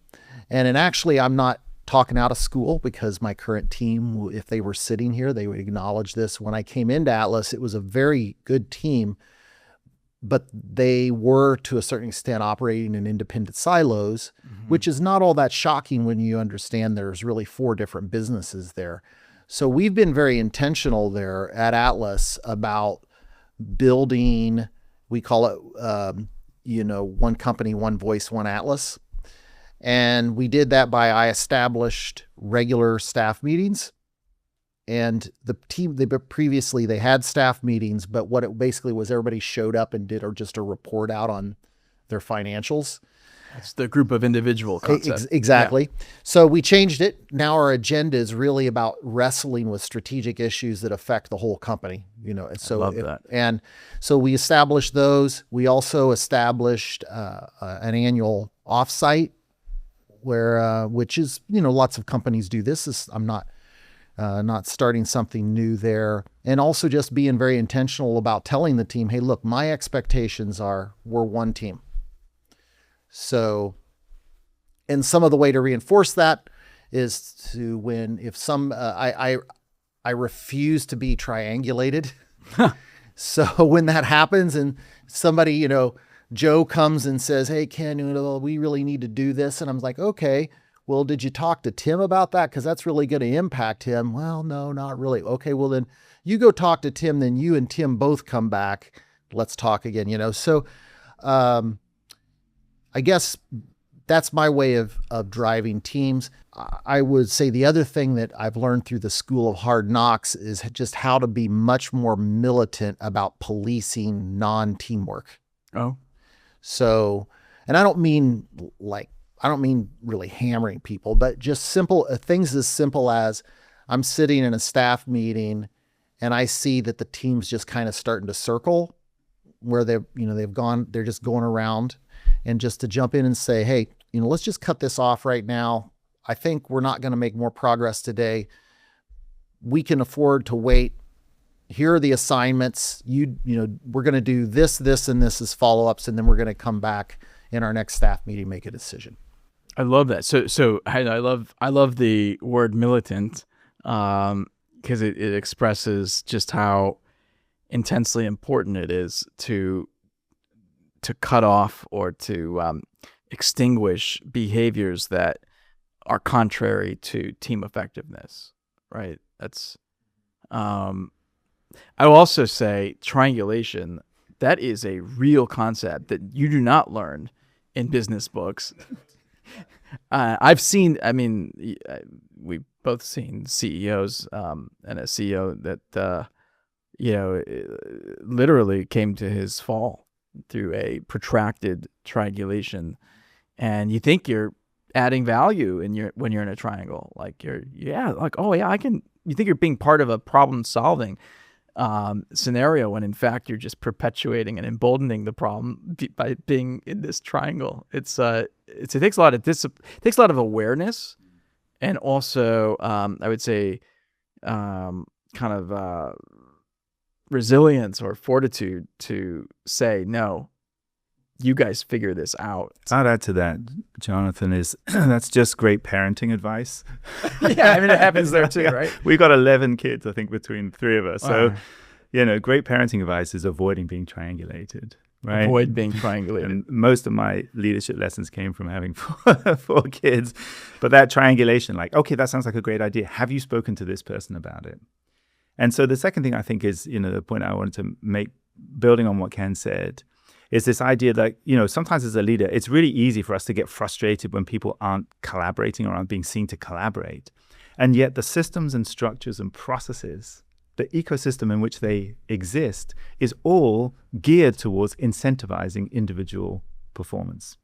And actually, I'm not talking out of school, because my current team, if they were sitting here, they would acknowledge this. When I came into Atlas, it was a very good team, but they were, to a certain extent, operating in independent silos, which is not all that shocking when you understand there's really 4 different businesses there. So we've been very intentional there at Atlas about building, we call it, one company, one voice, one Atlas. And we did that I established regular staff meetings. And the team, previously they had staff meetings, but what it basically was, everybody showed up and did just a report out on their financials. It's the group of individual concept. Exactly. Yeah. So we changed it. Now our agenda is really about wrestling with strategic issues that affect the whole company. And so I love that. And so we established those. We also established an annual offsite where, which is, lots of companies do this. I'm not starting something new there. And also just being very intentional about telling the team, hey, look, my expectations are we're one team. So, and some of the way to reinforce that is to I refuse to be triangulated. So when that happens and somebody, Joe comes and says, hey, Ken, we really need to do this. And I'm like, okay, well, did you talk to Tim about that? Because that's really going to impact him. Well, no, not really. Okay, well, then you go talk to Tim, then you and Tim both come back. Let's talk again, So I guess that's my way of driving teams. I would say the other thing that I've learned through the School of Hard Knocks is just how to be much more militant about policing non-teamwork. Oh. So, and I don't mean really hammering people, but just simple things as simple as I'm sitting in a staff meeting and I see that the team's just kind of starting to circle where they're just going around, and just to jump in and say, hey, let's just cut this off right now. I think we're not going to make more progress today. We can afford to wait. Here are the assignments. We're going to do this, and this as follow-ups, and then we're going to come back in our next staff meeting, make a decision. I love that. So I love the word militant, because it expresses just how intensely important it is to cut off or to extinguish behaviors that are contrary to team effectiveness, right? That's I will also say triangulation, that is a real concept that you do not learn in business books. We've both seen CEOs and a CEO that literally came to his fall through a protracted triangulation, and you think you're adding value when you're in a triangle, you think you're being part of a problem solving scenario, when in fact you're just perpetuating and emboldening the problem by being in this triangle. It takes a lot of discipline, it takes a lot of awareness, and also I would say kind of resilience or fortitude to say, no, you guys figure this out. I'd add to that, Jonathan, is that's just great parenting advice. Yeah, I mean, it happens there too, right? We got 11 kids, I think, between the three of us. So, Wow. great parenting advice is avoiding being triangulated, right? Avoid being triangulated. And most of my leadership lessons came from having four kids. But that triangulation, like, okay, that sounds like a great idea. Have you spoken to this person about it? And so the second thing I think is, the point I wanted to make, building on what Ken said, is this idea that, sometimes as a leader, it's really easy for us to get frustrated when people aren't collaborating or aren't being seen to collaborate. And yet the systems and structures and processes, the ecosystem in which they exist, is all geared towards incentivizing individual performance,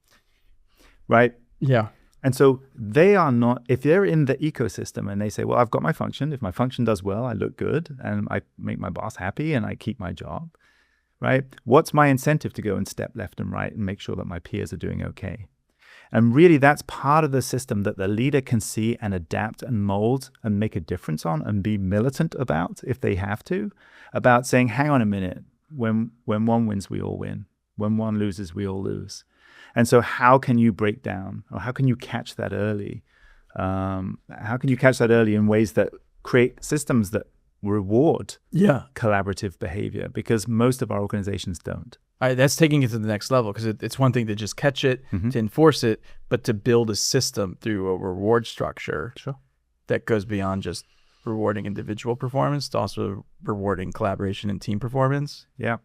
right? Yeah. And so they are not, if they're in the ecosystem and they say, well, I've got my function. If my function does well, I look good and I make my boss happy and I keep my job. Right? What's my incentive to go and step left and right and make sure that my peers are doing okay? And really, that's part of the system that the leader can see and adapt and mold and make a difference on and be militant about, if they have to, about saying, hang on a minute, when one wins, we all win. When one loses, we all lose. And so how can you break down, or how can you catch that early? How can you catch that early in ways that create systems that reward collaborative behavior, because most of our organizations don't. That's taking it to the next level, because it's one thing to just catch it, to enforce it, but to build a system through a reward structure that goes beyond just rewarding individual performance to also rewarding collaboration and team performance. Yeah.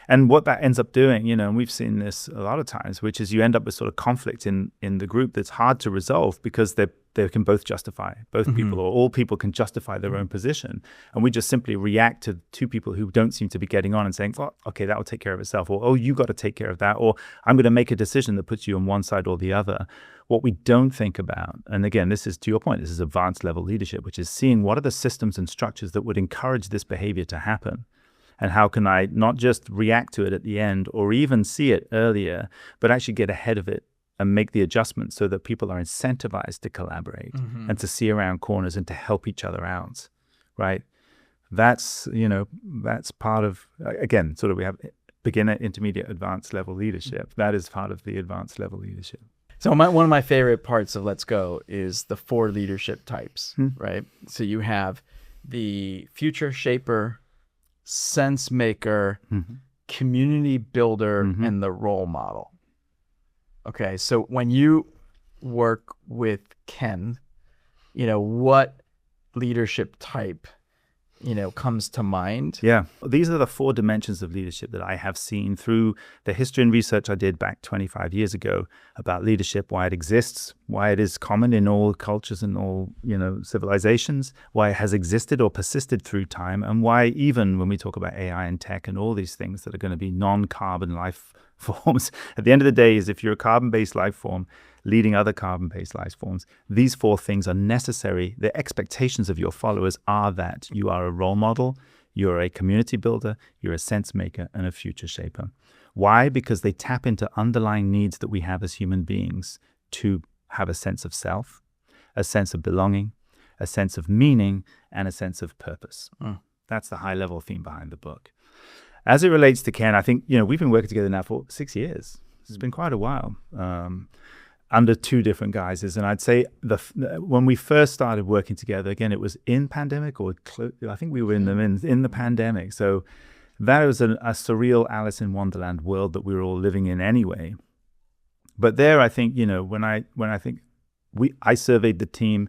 And what that ends up doing, and we've seen this a lot of times, which is you end up with sort of conflict in the group that's hard to resolve because they can both justify, people or all people can justify their own position. And we just simply react to two people who don't seem to be getting on and saying, well, okay, that will take care of itself. Or, oh, you got to take care of that. Or I'm going to make a decision that puts you on one side or the other. What we don't think about, and again, this is to your point, this is advanced level leadership, which is seeing what are the systems and structures that would encourage this behavior to happen. And how can I not just react to it at the end or even see it earlier, but actually get ahead of it and make the adjustments so that people are incentivized to collaborate and to see around corners and to help each other out, right? That's part of, again, sort of we have beginner, intermediate, advanced level leadership. That is part of the advanced level leadership. So one of my favorite parts of Let's Go is the 4 leadership types, right? So you have the future shaper, sense maker, community builder, and the role model. Okay, so when you work with Ken, what leadership type, comes to mind? Yeah, these are the 4 dimensions of leadership that I have seen through the history and research I did back 25 years ago about leadership, why it exists, why it is common in all cultures and all, civilizations, why it has existed or persisted through time, and why even when we talk about AI and tech and all these things that are going to be non-carbon life forms, at the end of the day is if you're a carbon-based life form leading other carbon-based life forms, these 4 things are necessary. The expectations of your followers are that you are a role model, you're a community builder, you're a sense maker, and a future shaper. Why? Because they tap into underlying needs that we have as human beings to have a sense of self, a sense of belonging, a sense of meaning, and a sense of purpose. That's the high-level theme behind the book. As it relates to Ken, I think, we've been working together now for 6 years. It's been quite a while. Under 2 different guises. And I'd say when we first started working together, again, it was in pandemic, or I think we were in the pandemic. So that was a surreal Alice in Wonderland world that we were all living in anyway. But there, I think, when I think I surveyed the team,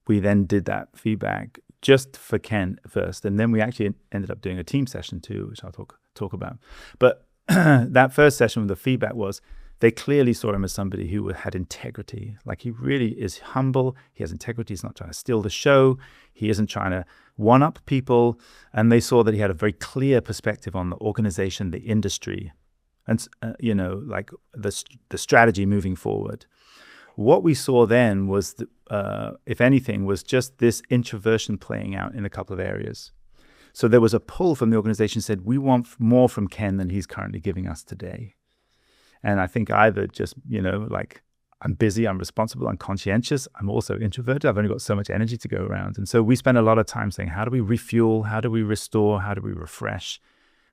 we then did that feedback just for Ken first. And then we actually ended up doing a team session too, which I'll talk about. But that first session, the feedback was, they clearly saw him as somebody who had integrity. Like, he really is humble. He has integrity. He's not trying to steal the show. He isn't trying to one-up people. And they saw that he had a very clear perspective on the organization, the industry, and, like the strategy moving forward. What we saw then was, if anything, was just this introversion playing out in a couple of areas. So there was a pull from the organization that said, we want more from Ken than he's currently giving us today. And I think either just, I'm busy, I'm responsible, I'm conscientious, I'm also introverted. I've only got so much energy to go around. And so we spend a lot of time saying, how do we refuel? How do we restore? How do we refresh?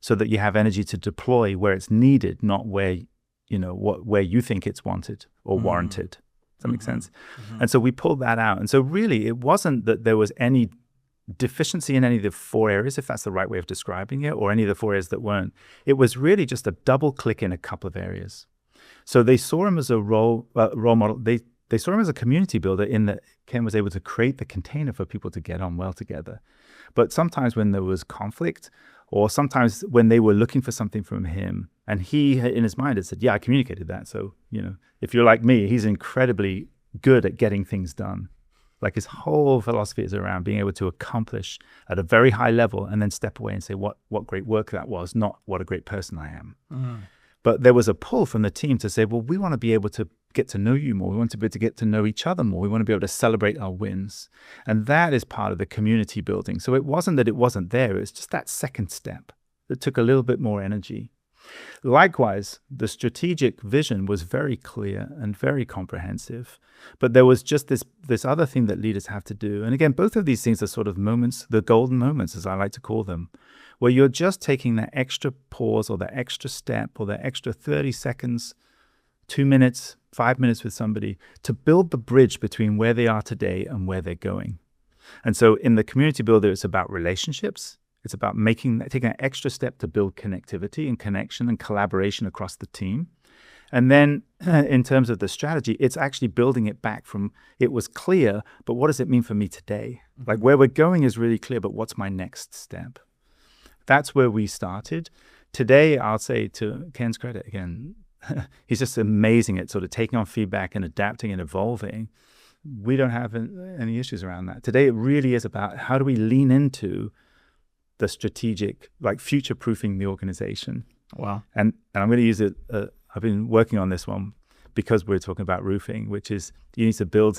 So that you have energy to deploy where it's needed, not where, where you think it's wanted or warranted. Does that make sense? And so we pulled that out. And so really, it wasn't that there was any deficiency in any of the 4 areas, if that's the right way of describing it, or any of the 4 areas that weren't. It was really just a double click in a couple of areas. So they saw him as a role model. They saw him as a community builder in that Ken was able to create the container for people to get on well together. But sometimes when there was conflict, or sometimes when they were looking for something from him, and he, in his mind, had said, yeah, I communicated that. So, if you're like me, he's incredibly good at getting things done. Like his whole philosophy is around being able to accomplish at a very high level and then step away and say what great work that was, not what a great person I am. But there was a pull from the team to say, well, we want to be able to get to know you more. We want to be able to get to know each other more. We want to be able to celebrate our wins. And that is part of the community building. So it wasn't that it wasn't there. It was just that second step that took a little bit more energy. Likewise, the strategic vision was very clear and very comprehensive, but there was just this other thing that leaders have to do. And again, both of these things are sort of moments, the golden moments, as I like to call them, where you're just taking that extra pause or that extra step or that extra 30 seconds, 2 minutes, 5 minutes with somebody to build the bridge between where they are today and where they're going. And so in the community builder, it's about relationships. It's about taking an extra step to build connectivity and connection and collaboration across the team. And then in terms of the strategy, it's actually building it back from, it was clear, but what does it mean for me today? Like where we're going is really clear, but what's my next step? That's where we started. Today, I'll say to Ken's credit again, he's just amazing at sort of taking on feedback and adapting and evolving. We don't have any issues around that. Today, it really is about how do we lean into the strategic, like future-proofing the organization. Wow. And I'm going to use it. I've been working on this one because we're talking about roofing, which is you need to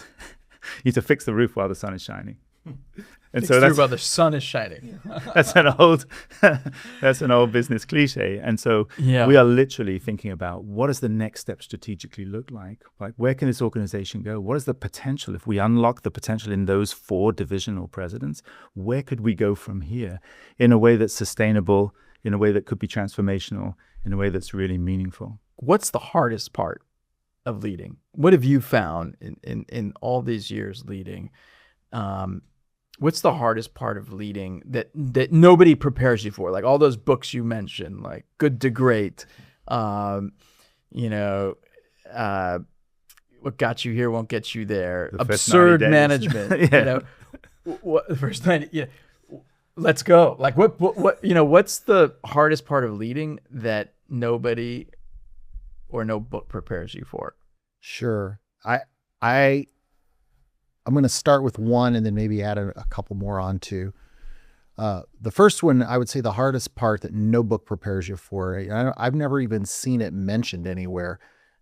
fix the roof while the sun is shining. And so that's while the sun is shining. that's an old business cliche. And so we are literally thinking about what does the next step strategically look like? Like where can this organization go? What is the potential if we unlock the potential in those 4 divisional presidents? Where could we go from here in a way that's sustainable, in a way that could be transformational, in a way that's really meaningful? What's the hardest part of leading? What have you found in all these years leading? What's the hardest part of leading that nobody prepares you for? Like all those books you mentioned, like Good to Great, what got you here won't get you there. Absurd management. What the first 90, let's go. Like what what's the hardest part of leading that nobody or no book prepares you for? Sure. I'm going to start with one and then maybe add a couple more on to. The first one, I would say the hardest part that no book prepares you for, I've never even seen it mentioned anywhere,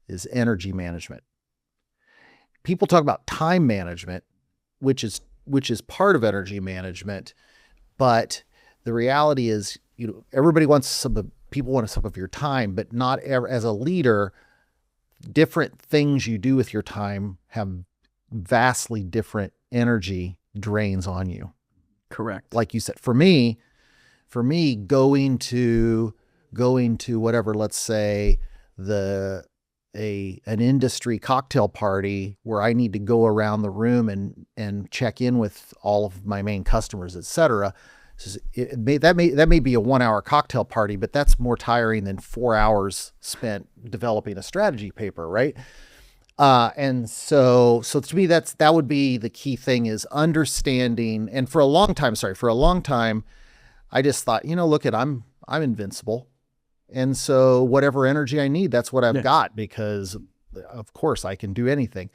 is energy management. People talk about time management, which is part of energy management, but the reality is, everybody wants people want some of your time, but not as a leader, different things you do with your time have vastly different energy drains on you. Correct. Like you said, for me, going to whatever, let's say an industry cocktail party where I need to go around the room and check in with all of my main customers, et cetera. That may be a 1-hour cocktail party, but that's more tiring than 4 hours spent developing a strategy paper, right? And so to me, that would be the key thing, is understanding. And for a long time, I just thought, I'm invincible. And so whatever energy I need, that's what I've got, because of course I can do anything.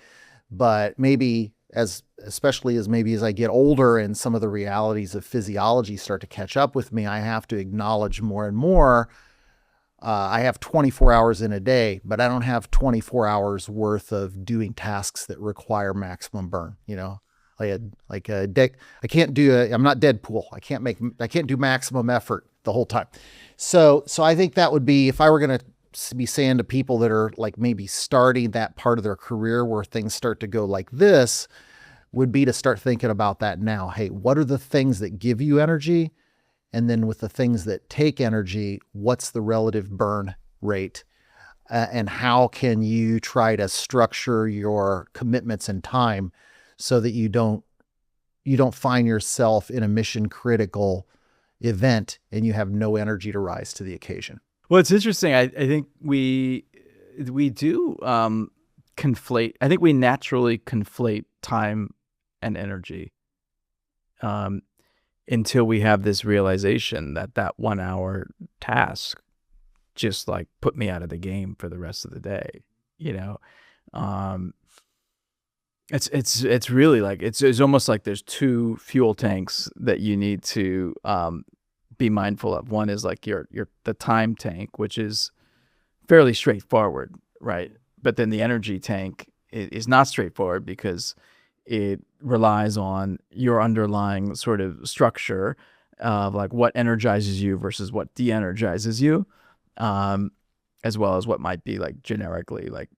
But maybe especially as I get older and some of the realities of physiology start to catch up with me, I have to acknowledge more and more, I have 24 hours in a day, but I don't have 24 hours worth of doing tasks that require maximum burn. I'm not Deadpool. I can't do maximum effort the whole time. So I think that would be, if I were going to be saying to people that are like maybe starting that part of their career where things start to go like this would be to start thinking about that now. Hey, what are the things that give you energy? And then with the things that take energy, what's the relative burn rate? And how can you try to structure your commitments and time so that you don't find yourself in a mission critical event and you have no energy to rise to the occasion? Well, it's interesting. I think we do conflate. I think we naturally conflate time and energy until we have this realization that 1 hour task just like put me out of the game for the rest of the day. It's really like it's almost like there's two fuel tanks that you need to be mindful of. One is like the time tank, which is fairly straightforward, right? But then the energy tank is not straightforward because it relies on your underlying sort of structure of like what energizes you versus what de-energizes you, as well as what might be like generically like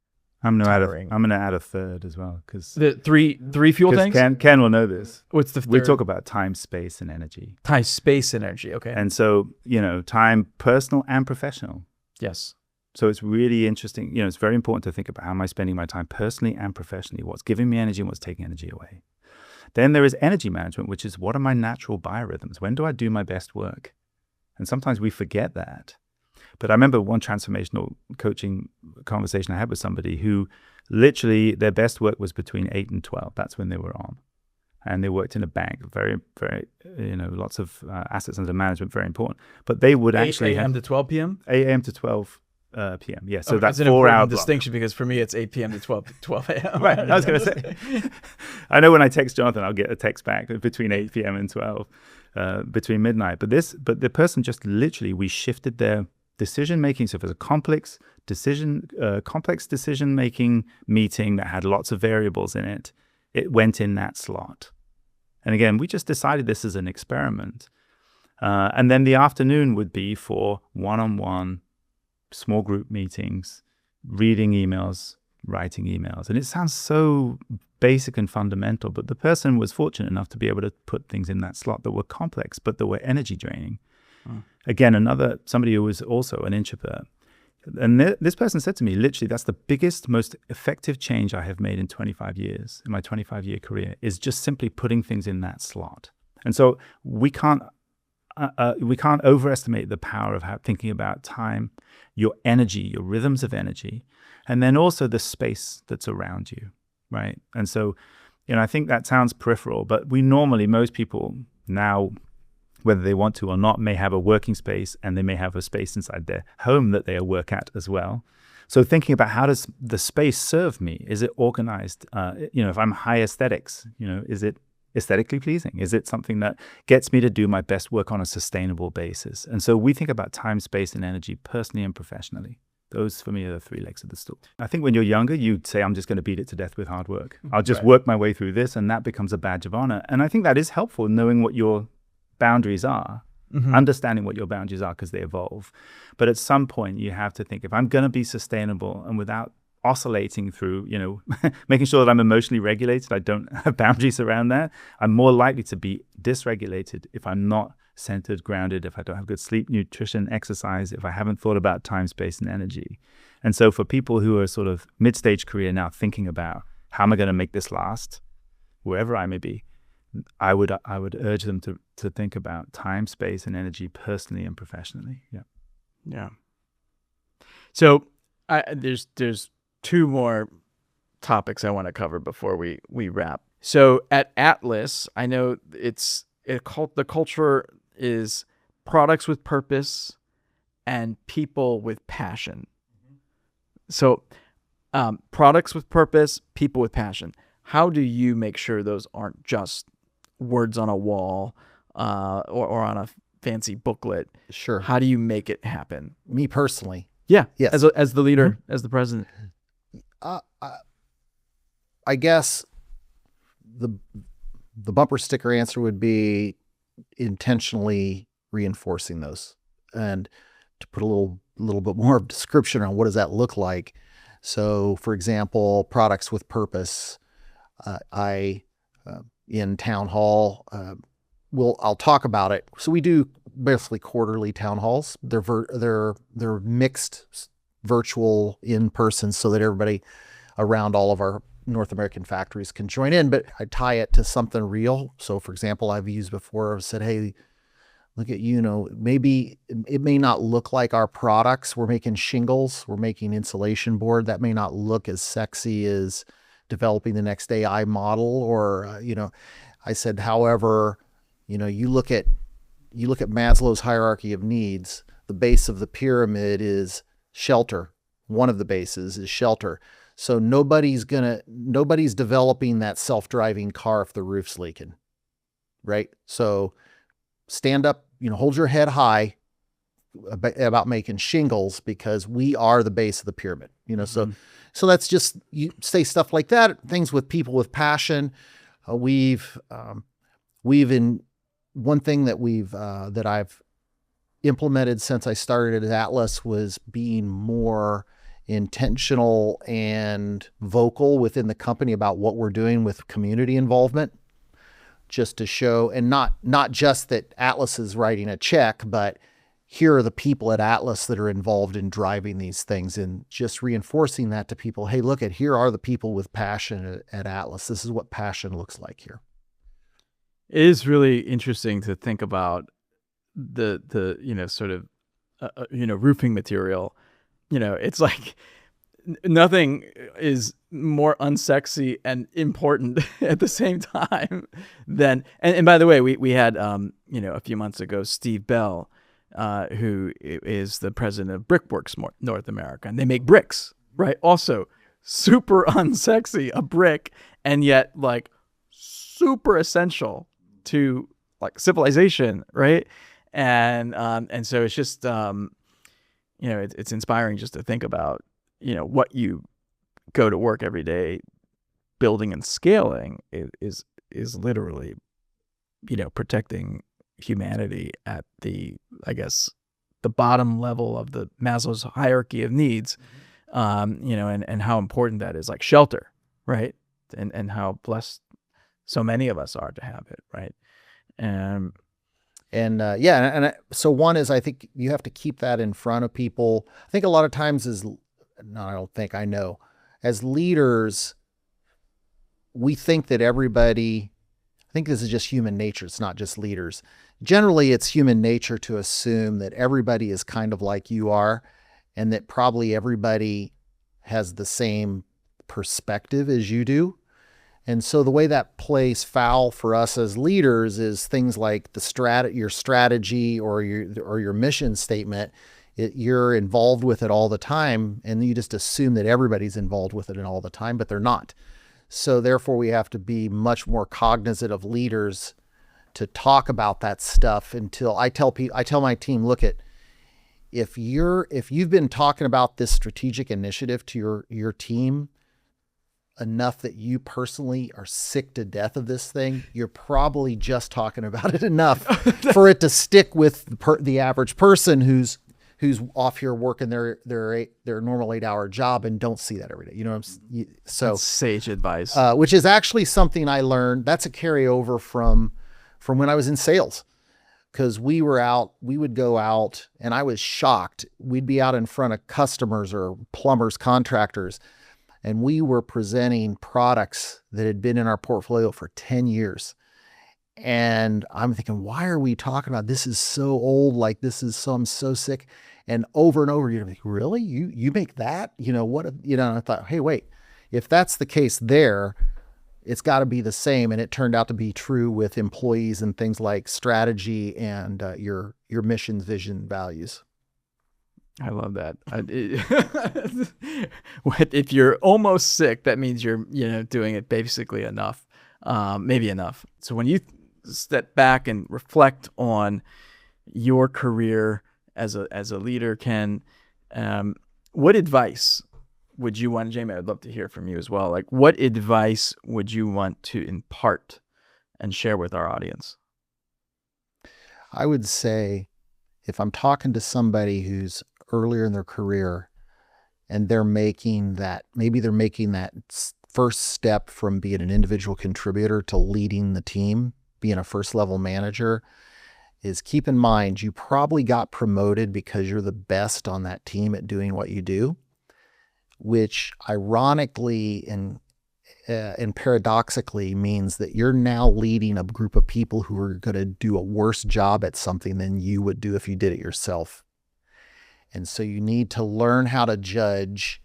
I'm tiring. gonna add a third as well, because The three fuel tanks. Ken will know this. What's the third? We talk about time, space, and energy. Time, space, energy. Okay. And so, time, personal and professional. Yes. So it's really interesting. It's very important to think about how am I spending my time personally and professionally, what's giving me energy and what's taking energy away. Then there is energy management, which is what are my natural biorhythms? When do I do my best work? And sometimes we forget that. But I remember one transformational coaching conversation I had with somebody who literally their best work was between 8 and 12. That's when they were on. And they worked in a bank, very, very, lots of assets under management, very important. But they would actually 8 a.m. to 12 p.m.? 8 a.m. to 12 p.m. Yeah, so that's an 4 hour important distinction because for me it's 8 p.m. to 12 a.m. Right, I was going to say. I know when I text Jonathan, I'll get a text back between 8 p.m. and 12, between midnight. But the person just literally, we shifted their decision making. So if it's a complex decision making meeting that had lots of variables in it, it went in that slot. And again, we just decided this as an experiment. And then the afternoon would be for one-on-one small group meetings, reading emails, writing emails. And it sounds so basic and fundamental, but the person was fortunate enough to be able to put things in that slot that were complex, but that were energy draining. Again, somebody who was also an introvert. And this person said to me, literally, that's the biggest, most effective change I have made in 25 years, in my 25-year career, is just simply putting things in that slot. And so we can't overestimate the power of thinking about time, your energy, your rhythms of energy, and then also the space that's around you, right? And so, I think that sounds peripheral, but most people now, whether they want to or not, may have a working space and they may have a space inside their home that they work at as well. So thinking about how does the space serve me? Is it organized? If I'm high aesthetics, is it aesthetically pleasing? Is it something that gets me to do my best work on a sustainable basis? And so we think about time, space, and energy personally and professionally. Those, for me, are the three legs of the stool. I think when you're younger, you'd say, I'm just going to beat it to death with hard work. I'll just work my way through this, and that becomes a badge of honor. And I think that is helpful, knowing what your boundaries are, understanding what your boundaries are because they evolve. But at some point, you have to think, if I'm going to be sustainable and without oscillating through, making sure that I'm emotionally regulated, I don't have boundaries around that, I'm more likely to be dysregulated if I'm not centered, grounded, if I don't have good sleep, nutrition, exercise, if I haven't thought about time, space, and energy. And so for people who are sort of mid-stage career now thinking about how am I going to make this last, wherever I may be, I would urge them to think about time, space, and energy personally and professionally. Yeah. So there's two more topics I want to cover before we wrap. So at Atlas, I know the culture is products with purpose and people with passion. So products with purpose, people with passion. How do you make sure those aren't just words on a wall or on a fancy booklet? Sure. How do you make it happen? Me personally. Yeah. Yes. As the leader, as the president. I guess the bumper sticker answer would be intentionally reinforcing those. And to put a little little bit more of description on what does that look like. So, for example, products with purpose. I in town hall, I'll talk about it. So we do basically quarterly town halls. They're mixed, virtual, in person, so that everybody around all of our North American factories can join in. But I tie it to something real. So, for example, I've used before. I've said, hey, look at, maybe it may not look like our products. We're making shingles, we're making insulation board. That may not look as sexy as developing the next AI model, or, I said, however, you look at Maslow's hierarchy of needs, the base of the pyramid is shelter. One of the bases is shelter. So nobody's developing that self-driving car if the roof's leaking, right? So stand up, hold your head high about making shingles, because we are the base of the pyramid, so that's just, you say stuff like that, things with people with passion. We've in one thing that I've implemented since I started at Atlas was being more intentional and vocal within the company about what we're doing with community involvement, just to show, and not just that Atlas is writing a check, but here are the people at Atlas that are involved in driving these things, and just reinforcing that to people. Hey, here are the people with passion at Atlas. This is what passion looks like here. It is really interesting to think about the sort of roofing material. It's like nothing is more unsexy and important at the same time than, and by the way, we had a few months ago Steve Bell, who is the president of Brickworks North America, and they make bricks, right? Also super unsexy, a brick, and yet like super essential to like civilization, right? And so it's just it's inspiring just to think about what you go to work every day building and scaling is literally protecting humanity at the bottom level of the Maslow's hierarchy of needs, and how important that is, like shelter, right? And how blessed so many of us are to have it, right? So one is, I think you have to keep that in front of people. I think a lot of times I know, as leaders, we think that everybody, I think this is just human nature. It's not just leaders. Generally, it's human nature to assume that everybody is kind of like you are, and that probably everybody has the same perspective as you do. And so the way that plays foul for us as leaders is things like your strategy or your mission statement. You're involved with it all the time, and you just assume that everybody's involved with it all the time, but they're not. So therefore, we have to be much more cognizant of leaders to talk about that stuff. Until I tell my team, look, if you've been talking about this strategic initiative to your team enough that you personally are sick to death of this thing, you're probably just talking about it enough for it to stick with the average person who's off here working their normal 8-hour job and don't see that every day. So that's sage advice, which is actually something I learned. That's a carryover from when I was in sales, because we would go out, and I was shocked. We'd be out in front of customers or plumbers, contractors, and we were presenting products that had been in our portfolio for 10 years. And I'm thinking, why are we talking about this? Is so old, like I'm so sick. And over, you're like, really? You make that? And I thought, hey, wait, if that's the case there, it's got to be the same. And it turned out to be true with employees and things like strategy and your missions, vision, values. I love that. If you're almost sick, that means you're doing it basically enough, maybe enough. So when you step back and reflect on your career as a leader, Ken, what advice would you want, Jamie? I'd love to hear from you as well. Like, what advice would you want to impart and share with our audience? I would say, if I'm talking to somebody who's earlier in their career and maybe they're making that first step from being an individual contributor to leading the team, being a first level manager, is keep in mind you probably got promoted because you're the best on that team at doing what you do, which ironically and paradoxically means that you're now leading a group of people who are going to do a worse job at something than you would do if you did it yourself. And so you need to learn how to judge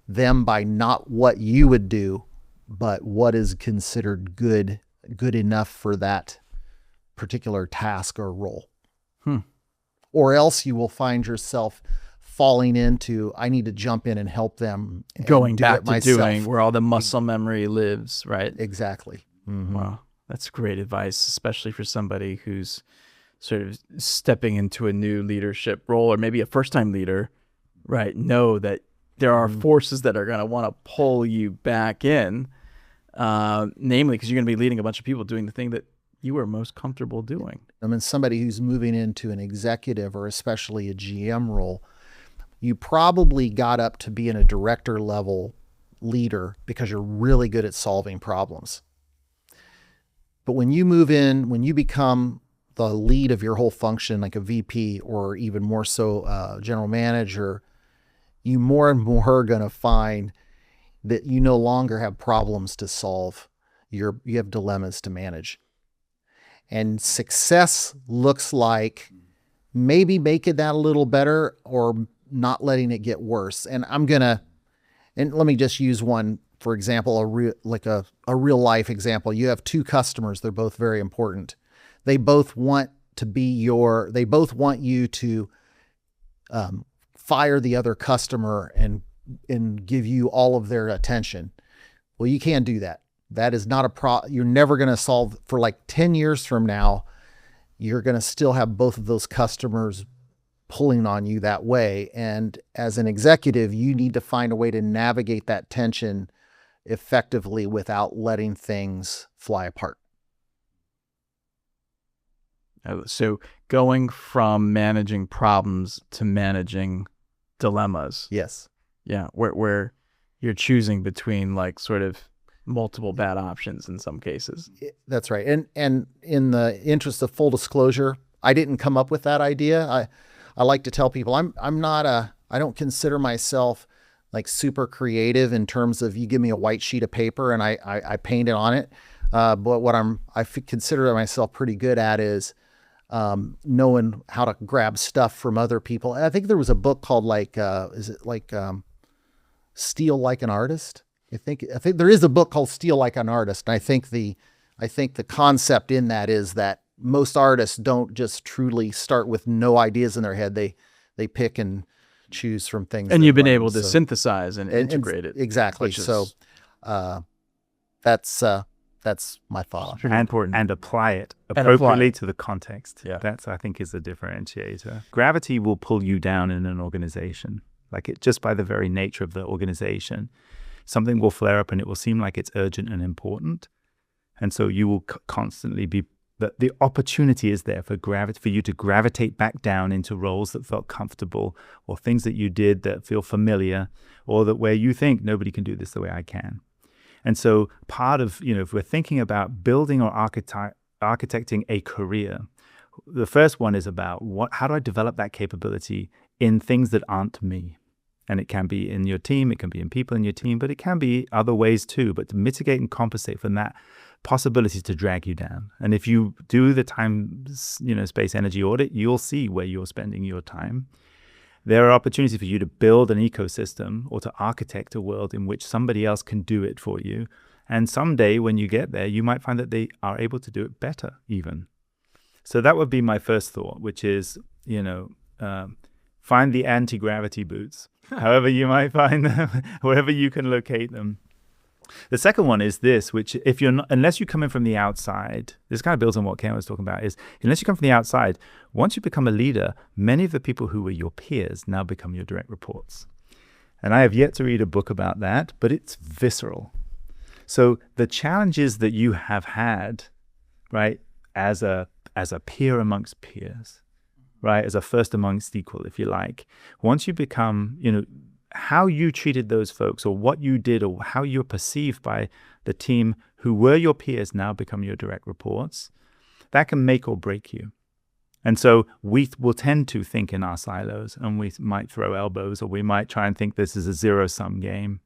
them by not what you would do, but what is considered good enough for that particular task or role. Or else you will find yourself falling into, I need to jump in and help them. Going back to doing where all the muscle memory lives, right? Exactly. Wow. That's great advice, especially for somebody who's sort of stepping into a new leadership role or maybe a first-time leader, right? Know that there are forces that are going to want to pull you back in, namely because you're going to be leading a bunch of people doing the thing that you are most comfortable doing. I mean, somebody who's moving into an executive or especially a GM role, you probably got up to being a director level leader because you're really good at solving problems. But when you move in, when you become the lead of your whole function, like a VP or even more so general manager, you more and more are going to find that you no longer have problems to solve. You have dilemmas to manage. And success looks like maybe making that a little better or not letting it get worse. And let me just use one, for example, a real life example. You have two customers. They're both very important. They both want you to fire the other customer and give you all of their attention. Well, you can't do that. That is not you're never going to solve. For like 10 years from now, you're going to still have both of those customers pulling on you that way. And as an executive, you need to find a way to navigate that tension effectively without letting things fly apart. So going from managing problems to managing dilemmas. Yes. Yeah. Where you're choosing between like sort of multiple bad options in some cases. That's right. And in the interest of full disclosure, I didn't come up with that idea. I like to tell people I don't consider myself like super creative in terms of you give me a white sheet of paper and I paint it on it. But what I consider myself pretty good at is knowing how to grab stuff from other people. I think there was a book called Steal Like an Artist. I think there is a book called Steal Like an Artist. And I think the concept in that is that most artists don't just truly start with no ideas in their head. They pick and choose from things. And you've been able to synthesize and integrate it. Exactly. So that's my thought. And apply it appropriately to the context. Yeah. That's, I think, is a differentiator. Gravity will pull you down in an organization. Just by the very nature of the organization, something will flare up and it will seem like it's urgent and important. And so you will constantly be, the opportunity is there for you to gravitate back down into roles that felt comfortable or things that you did that feel familiar or that where you think nobody can do this the way I can. And so part of, if we're thinking about building or architecting a career, the first one is about how do I develop that capability in things that aren't me? And it can be in your team, it can be in people in your team, but it can be other ways too. But to mitigate and compensate from that possibility to drag you down. And if you do the time, space, energy audit, you'll see where you're spending your time. There are opportunities for you to build an ecosystem or to architect a world in which somebody else can do it for you. And someday when you get there, you might find that they are able to do it better even. So that would be my first thought, which is, find the anti-gravity boots, however you might find them, wherever you can locate them. The second one is this, which unless you come in from the outside, this kind of builds on what Ken was talking about, is unless you come from the outside, once you become a leader, many of the people who were your peers now become your direct reports. And I have yet to read a book about that, but it's visceral. So the challenges that you have had, right, as a peer amongst peers, right? As a first amongst equal, if you like. Once you become, how you treated those folks or what you did or how you're perceived by the team who were your peers now become your direct reports, that can make or break you. And so we will tend to think in our silos, and we might throw elbows, or we might try and think this is a zero-sum game.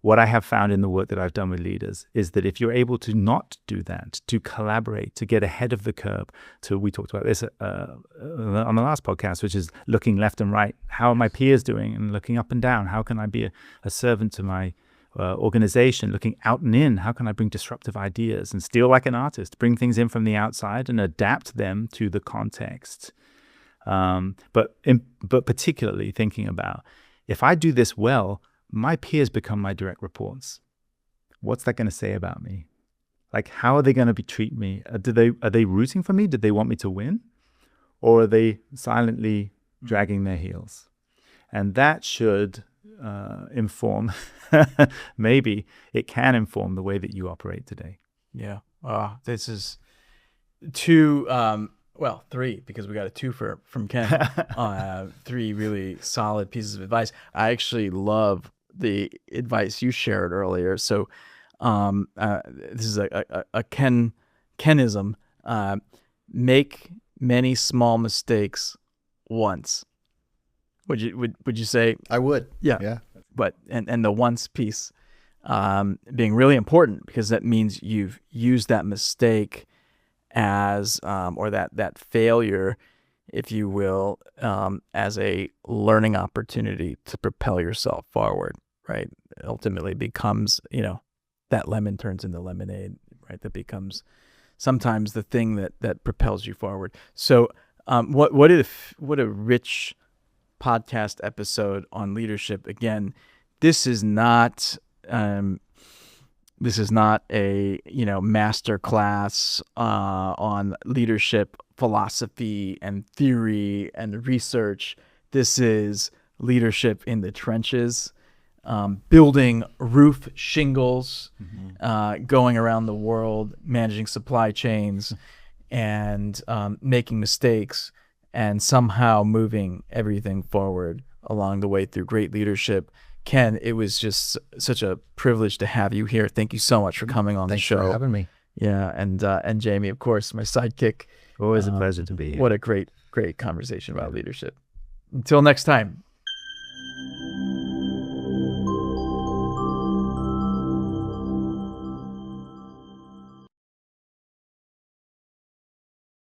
What I have found in the work that I've done with leaders is that if you're able to not do that, to collaborate, to get ahead of the curve, we talked about this on the last podcast, which is looking left and right. How are my peers doing? And looking up and down. How can I be a servant to my organization? Looking out and in. How can I bring disruptive ideas and steal like an artist, bring things in from the outside and adapt them to the context? But particularly thinking about, if I do this well, my peers become my direct reports. What's that going to say about me? Like, how are they going to treat me? Are they rooting for me? Did they want me to win? Or are they silently dragging their heels? And that should inform, maybe it can inform the way that you operate today. Yeah. This is two, three, because we got a twofer from Ken. Three really solid pieces of advice. I actually love the advice you shared earlier. So this is a Kenism. Make many small mistakes once. Would you say? I would. Yeah. But and the once piece being really important, because that means you've used that mistake as or that failure, if you will, as a learning opportunity to propel yourself forward, right? It ultimately becomes, that lemon turns into lemonade, right? That becomes sometimes the thing that propels you forward. So what a rich podcast episode on leadership. Again, this is not a master class on leadership philosophy and theory and research. This is leadership in the trenches, building roof shingles, going around the world, managing supply chains, and making mistakes, and somehow moving everything forward along the way through great leadership. Ken, it was just such a privilege to have you here. Thank you so much for coming on the show. Thanks for having me. Yeah, and Jamie, of course, my sidekick. Always a pleasure to be here. What a great conversation about leadership. Until next time.